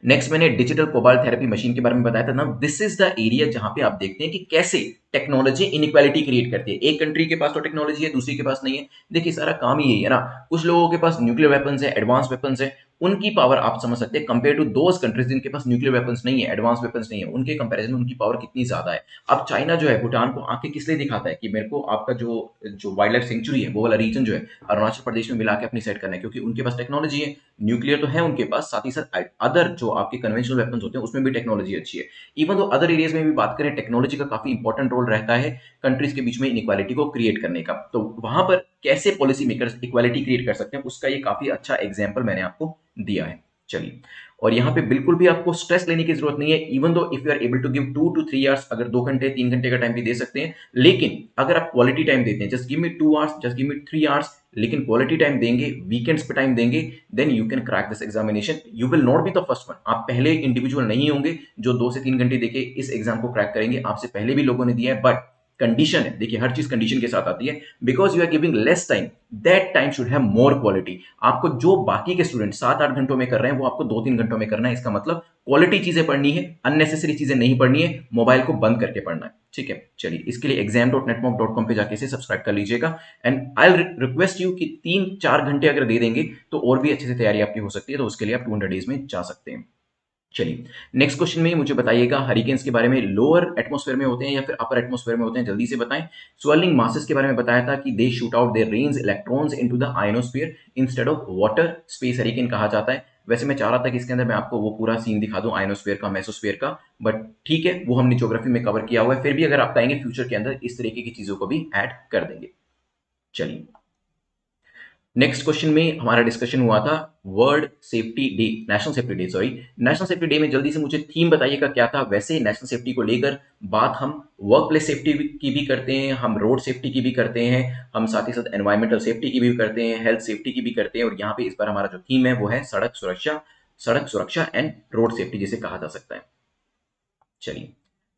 नेक्स्ट मैंने डिजिटल कोबाल्ट थेरेपी मशीन के बारे में बताया था ना, दिस इज द एरिया जहां पे आप देखते हैं कि कैसे टेक्नोलॉजी इनइक्वालिटी क्रिएट करती है। एक कंट्री के पास तो टेक्नोलॉजी है दूसरी के पास नहीं है। देखिए सारा काम ही यही है ना, कुछ लोगों के पास न्यूक्लियर वेपन्स है, एडवांस वेपन्स है, उनकी पावर आप समझ सकते हैं कंपेयर टू दोज कंट्रीज जिनके पास न्यूक्लियर वेपन्स नहीं है, एडवांस वेपन्स नहीं है, उनके कंपैरिजन उनकी पावर कितनी ज्यादा है। अब चाइना जो है भूटान को आके किस लिए दिखाता है कि मेरे को आपका जो जो वाइल्ड लाइफ सेंचुरी है वो वाला रीजन जो है अरुणाचल प्रदेश में मिला के अपनी सेट करना है, क्योंकि उनके पास टेक्नोलॉजी है, न्यूक्लियर तो है उनके पास, साथ ही साथ अदर जो आपके कन्वेंशनल वेपन्स होते हैं उसमें भी टेक्नोलॉजी अच्छी है। इवन तो अदर एरियाज में भी बात करें टेक्नोलॉजी का काफी इंपॉर्टेंट रोल रहता है कंट्रीज के बीच में इनइक्वालिटी को क्रिएट करने का। तो वहां पर कैसे पॉलिसी मेकर्स इक्वालिटी क्रिएट कर सकते हैं उसका ये काफी अच्छा एग्जाम्पल मैंने आपको दिया है। चलिए, और यहाँ पे बिल्कुल भी आपको स्ट्रेस लेने की जरूरत नहीं है। Even though if you are able to give 2 to 3 hours, अगर 2 घंटे 3 घंटे का टाइम भी दे सकते हैं, लेकिन अगर आप क्वालिटी टाइम देते हैं, just give me 2 hours, just give me 3 hours, लेकिन क्वालिटी टाइम देंगे, वीकेंड्स पे टाइम देंगे, then you can crack this examination. You will not be the first one, आप पहले इंडिविजुअल नहीं होंगे जो 2 से 3 घंटे देके इस एग्जाम को क्रैक करेंगे, आपसे पहले भी लोगों ने दिया है, बट कंडीशन है, देखिए हर चीज कंडीशन के साथ आती है, because you are giving less time, that time should have more quality. आपको जो बाकी के स्टूडेंट 7-8 घंटों में कर रहे हैं वो आपको 2-3 घंटों में करना है। इसका मतलब क्वालिटी चीजें पढ़नी है, अननेसेसरी चीजें नहीं पढ़नी है, मोबाइल को बंद करके पढ़ना है। ठीक है, चलिए इसके लिए exam.netmock.com पे जाके इसे सब्सक्राइब कर लीजिएगा। एंड आई रिक्वेस्ट यू कि 3-4 घंटे अगर दे देंगे तो और भी अच्छे से तैयारी आपकी हो सकती है, तो उसके लिए आप 200 डेज में जा सकते हैं। चलिए नेक्स्ट क्वेश्चन में मुझे बताइएगा हरिकेन्स के बारे में, लोअर एटमॉस्फेयर में होते हैं या फिर अपर एटमॉस्फेयर में होते हैं, जल्दी से बताएं। स्वेलिंग मासेस के बारे में बताया था कि they shoot out their rains electrons into the ionosphere instead of water, space hurricane कहा जाता है। वैसे मैं चाह रहा था कि इसके अंदर मैं आपको वो पूरा सीन दिखा दूं आयनोस्फीयर का, मेसोस्फीयर का, बट ठीक है वो हमने ज्योग्राफी में कवर किया हुआ है। फिर भी अगर आप कहेंगे फ्यूचर के अंदर इस तरीके की चीजों को भी ऐड कर देंगे। चलिए नेक्स्ट क्वेश्चन में हमारा डिस्कशन हुआ था world safety day, national safety day, sorry national safety day में जल्दी से मुझे थीम बताइएगा क्या था। वैसे नेशनल सेफ्टी को लेकर बात हम वर्क प्लेस सेफ्टी की भी करते हैं, हम रोड सेफ्टी की भी करते हैं, हम साथ ही साथ एनवायरमेंटल सेफ्टी की भी करते हैं, हेल्थ सेफ्टी की भी करते हैं, और यहाँ पे इस बार हमारा जो थीम है वो है सड़क सुरक्षा एंड रोड सेफ्टी जिसे कहा जा सकता है। चलिए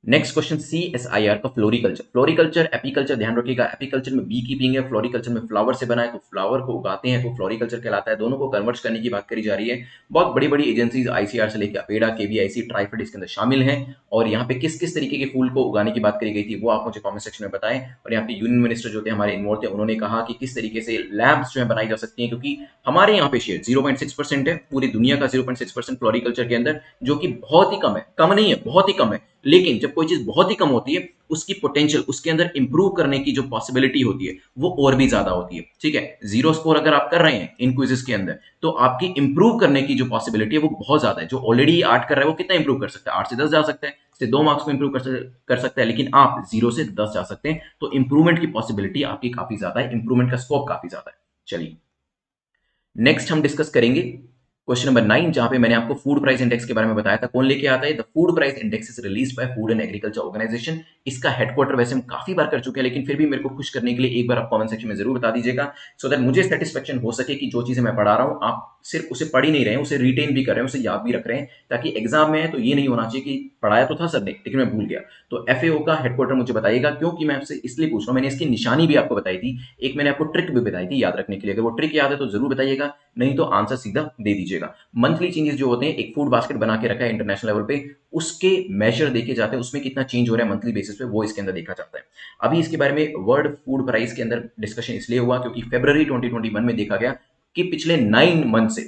नेक्स्ट क्वेश्चन CSIR का फ्लोरिकल्चर, फ्लोरिकल्चर एपीकल्चर ध्यान रखिएगा, एपीकल्चर में बी कीपिंग है, फ्लोरिकल्चर में फ्लावर से बना है, तो फ्लावर को उगाते हैं तो फ्लोरिकल्चर कहलाता है। दोनों को कन्वर्ट करने की बात करी जा रही है। बहुत बड़ी बड़ी एजेंसीज ICR से लेकर अपेडा, KVIC, ट्राइफेड इसके अंदर शामिल हैं। और यहाँ पे किस किस तरीके के फूल को उगाने की बात करी गई थी वो आप मुझे कॉमेंट सेक्शन में बताएं। और यहाँ पे यूनियन मिनिस्टर जो थे हमारे इन्वॉल्व थे, उन्होंने कहा कि किस तरीके से लैब्स जो है बनाई जा सकती हैं, क्योंकि हमारे यहाँ पे शेयर 0.6% है, पूरी दुनिया का 0.6% फ्लोरिकल्चर के अंदर, जो कि बहुत ही कम है, कम नहीं है बहुत ही कम है। लेकिन जब कोई चीज बहुत ही कम होती है उसकी पोटेंशियल, उसके अंदर इंप्रूव करने की जो पॉसिबिलिटी होती है वो और भी ज्यादा होती है। ठीक है, 0 स्कोर अगर आप कर रहे हैं इन क्विजेस के अंदर तो आपकी इंप्रूव करने की जो पॉसिबिलिटी है वो बहुत ज्यादा है। जो ऑलरेडी 8 कर रहा है वो कितना इंप्रूव कर सकता है, 8 से 10 जा सकता है, इससे 2 मार्क्स को इंप्रूव कर सकता है, लेकिन आप 0 से 10 जा सकते हैं। तो इंप्रूवमेंट की पॉसिबिलिटी आपकी काफी ज्यादा है, इंप्रूवमेंट का स्कोप काफी ज्यादा है। चलिए नेक्स्ट हम डिस्कस करेंगे क्वेश्चन नंबर 9, जहां पे मैंने आपको फूड प्राइस इंडेक्स के बारे में बताया था। कौन लेके आता है? The food price index is released by food and agriculture organisation. इसका हेडक्वार्टर वैसे हम काफी बार कर चुके हैं, लेकिन फिर भी मेरे को खुश करने के लिए एक बार आप कमेंट सेक्शन में जरूर बता दीजिएगा, सो दैट मुझे सेटिस्फेक्शन हो सके कि जो चीजें मैं पढ़ा रहा हूं आप सिर्फ उसे पढ़ ही नहीं रहे हैं, उसे रिटेन भी कर रहे हैं, उसे याद भी रख रहे हैं, ताकि एग्जाम में है तो ये नहीं होना चाहिए कि पढ़ाया तो था सर ने लेकिन मैं भूल गया। तो FAO का हेडक्वार्टर मुझे बताइएगा, क्योंकि मैं आपसे इसलिए पूछ रहा हूं, मैंने इसकी निशानी भी आपको बताई थी, एक मैंने आपको ट्रिक भी बताई थी याद रखने के लिए। अगर वो ट्रिक याद है तो जरूर बताइएगा, नहीं तो आंसर सीधा दे दीजिएगा। मंथली चेंजेस जो होते हैं, एक फूड बास्केट बना के रखा है इंटरनेशनल लेवल पे, उसके मेजर देखे जाते हैं, उसमें कितना चेंज हो रहा है मंथली बेसिस पे वो इसके अंदर देखा जाता है। अभी इसके बारे में वर्ल्ड फूड प्राइस के अंदर डिस्कशन इसलिए हुआ क्योंकि फरवरी 2021 में देखा गया कि पिछले 9 मंथ से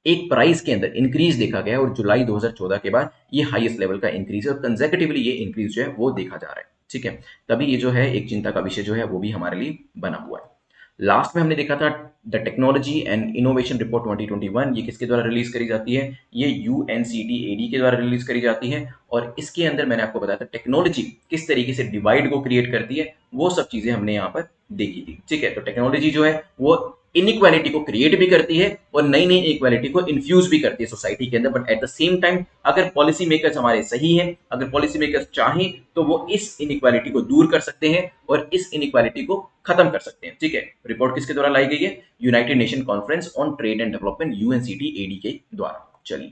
एक प्राइस के अंदर इंक्रीज देखा गया, और जुलाई 2014 के बाद ये हाईएस्ट लेवल का इंक्रीज है, और कंसेक्यूटिवली ये इंक्रीज जो है वो देखा जा रहा है। ठीक है, तभी ये जो है एक चिंता का विषय जो है वो भी हमारे लिए बना हुआ है। लास्ट में हमने देखा था the technology and innovation report 2021, ये किसके द्वारा रिलीज करी जाती है? ये UNCTAD के द्वारा रिलीज करी जाती है, और इसके अंदर मैंने आपको बताया था टेक्नोलॉजी किस तरीके से डिवाइड को क्रिएट करती है, वो सब चीजें हमने यहाँ पर देखी थी। ठीक है, तो टेक्नोलॉजी जो है वो इनइक्वालिटी को क्रिएट भी करती है और नई नई इक्वालिटी को इन्फ्यूज भी करती है सोसाइटी के अंदर, but at the same time अगर पॉलिसी मेकर्स हमारे सही हैं, अगर पॉलिसी मेकर्स चाहें तो वो इस इनइक्वालिटी को दूर कर सकते हैं और इस इनइक्वालिटी को खत्म कर सकते हैं। ठीक है, रिपोर्ट किसके द्वारा लाई गई है? United nation conference on trade and development UNCTAD के द्वारा। चलिए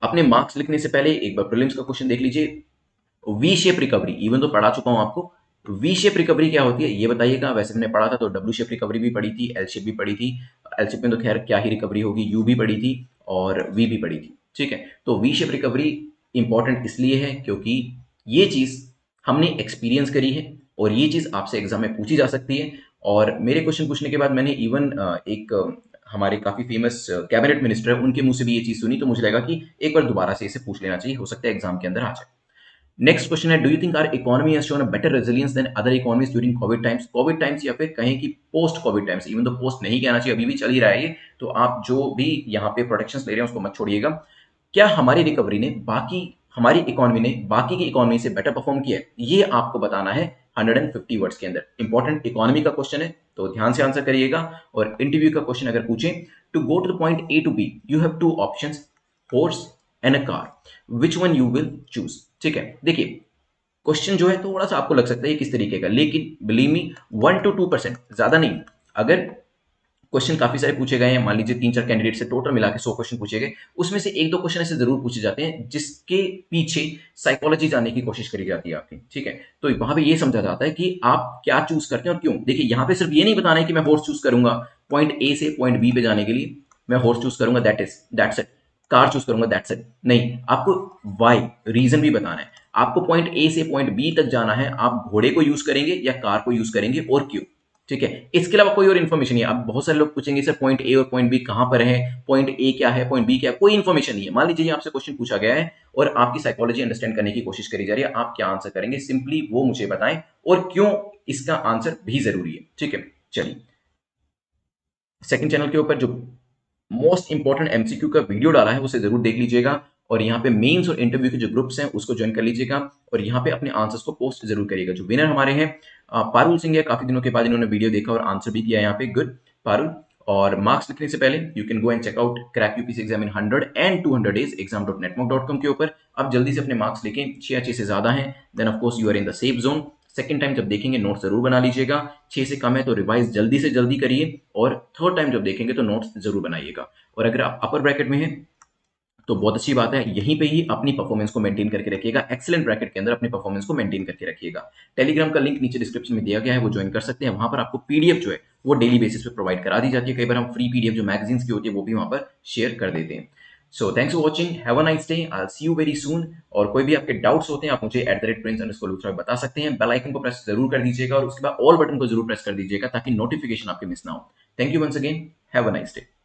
अपने मार्क्स लिखने से पहले एक बार प्रीलिम्स का क्वेश्चन देख लीजिए। वी शेप रिकवरी, इवन तो पढ़ा चुका हूं आपको, वी शेप रिकवरी क्या होती है ये बताइएगा। वैसे मैंने पढ़ा था तो डब्ल्यू शेप रिकवरी भी पढ़ी थी, एल शेप भी पढ़ी थी। एल शेप में तो खैर क्या ही रिकवरी होगी, यू भी पढ़ी थी और वी भी पढ़ी थी। ठीक है, तो वी शेप रिकवरी इंपॉर्टेंट इसलिए है क्योंकि ये चीज हमने एक्सपीरियंस करी है और ये चीज आपसे एग्जाम में पूछी जा सकती है। और मेरे क्वेश्चन पूछने के बाद मैंने इवन एक हमारे काफी फेमस कैबिनेट मिनिस्टर है उनके मुंह से भी ये चीज सुनी, तो मुझे लगा कि एक बार दोबारा से इसे पूछ लेना चाहिए, हो सकता है एग्जाम के अंदर आ जाए। नेक्स्ट क्वेश्चन है, do you think our economy has shown a better resilience than other economies during covid times? Covid times या फिर कहें कि पोस्ट कोविड टाइम्स, इवन तो पोस्ट नहीं कहना चाहिए, अभी भी चल ही रहा है ये, तो आप जो भी यहाँ पे प्रोटेक्शन ले रहे हैं उसको मत छोड़िएगा। क्या हमारी रिकवरी ने हमारी इकोनॉमी ने बाकी की इकोनॉमी से बेटर परफॉर्म किया है? ये आपको बताना है 150 वर्ड्स के अंदर। इंपॉर्टेंट इकोनॉमी का क्वेश्चन है तो ध्यान से आंसर करिएगा। और इंटरव्यू का क्वेश्चन अगर पूछें, to go to the point A to B you have 2 options, horse and a car, which one you will choose? ठीक है, देखिए क्वेश्चन जो है थोड़ा सा आपको लग सकता है ये किस तरीके का, लेकिन बिलीव मी 1 to 2%, ज्यादा नहीं। अगर क्वेश्चन काफी सारे पूछे गए हैं, मान लीजिए 3-4 कैंडिडेट से टोटल मिला के 100 क्वेश्चन पूछे गए, उसमें से 1-2 क्वेश्चन ऐसे जरूर पूछे जाते हैं जिसके पीछे साइकोलॉजी जानने की कोशिश करी जाती है आपकी, ठीक है। तो वहां पे ये समझा जाता है कि आप क्या चूज करते हैं और क्यों। देखिए यहाँ पे सिर्फ ये नहीं बताना है कि मैं हॉर्स चूज करूंगा पॉइंट ए से पॉइंट बी पे जाने के लिए, मैं हॉर्स चूज करूंगा दैट्स इट, कार चूज करूंगा दैट्स इट, नहीं, आपको वाई रीजन भी बताना है। आपको पॉइंट ए से पॉइंट बी तक जाना है, आप घोड़े को यूज करेंगे या कार को यूज करेंगे और क्यों, ठीक है। इसके अलावा कोई और इन्फॉर्मेशन नहीं है। अब बहुत सारे लोग पूछेंगे सर पॉइंट ए और पॉइंट बी कहां पर है, पॉइंट ए क्या है, पॉइंट बी क्या है, कोई इन्फॉर्मेशन नहीं है। मान लीजिए आपसे क्वेश्चन पूछा गया है और आपकी साइकोलॉजी अंडरस्टैंड करने की कोशिश करी जा रही है, आप क्या आंसर करेंगे, सिंपली वो मुझे बताएं और क्यों इसका आंसर भी जरूरी है, ठीक है। चलिए, सेकंड चैनल के ऊपर जो मोस्ट इंपॉर्टेंट एमसीक्यू का वीडियो डाला है उसे जरूर देख लीजिएगा, और यहाँ पे मेंस और इंटरव्यू के जो ग्रुप्स हैं उसको ज्वाइन कर लीजिएगा, और यहाँ पे अपने आंसर्स को पोस्ट जरूर करिएगा। जो विनर हमारे हैं पारुल सिंह है, काफी दिनों के बाद इन्होंने वीडियो देखा और आंसर भी किया यहाँ पे, गुड पारुल। और मार्क्स लिखने से पहले you can go and check out crack UPSC exam in 100 and 200 days exam.netmock.com के ऊपर। अब जल्दी से अपने मार्क्स लेके 6 से ज्यादा हैं then of course you are in the safe zone. Second time जब देखेंगे नोट्स जरूर बना लीजिएगा, 6 से कम है तो रिवाइज जल्दी से जल्दी करिए, और थर्ड टाइम जब देखेंगे तो नोट्स जरूर बनाइएगा। और अगर आप अपर ब्रैकेट में हैं तो बहुत अच्छी बात है, यहीं पे ही अपनी परफॉर्मेंस को मेंटेन करके रखिएगा, एक्सीलेंट ब्रैकेट के अंदर अपनी परफॉर्मेंस को मेंटेन करके रखिएगा। टेलीग्राम का लिंक नीचे डिस्क्रिप्शन में दिया गया है, वो ज्वाइन कर सकते हैं। वहां पर आपको पीडीएफ जो है वो डेली बेसिस पे प्रोवाइड करा दी जाती है, कई बार हम फ्री पीडीएफ जो मैगजीन्स की होती है वो भी वहां पर शेयर कर देते हैं। So thanks for watching, have a nice day, I will see you very soon. और कोई भी आपके डाउट्स होते हैं आप मुझे @prince_luthra बता सकते हैं। बेल आइकन को प्रेस जरूर कर दीजिएगा और उसके बाद ऑल बटन को जरूर प्रेस कर दीजिएगा ताकि नोटिफिकेशन आपके मिस ना हो। Thank you once again, have a nice day.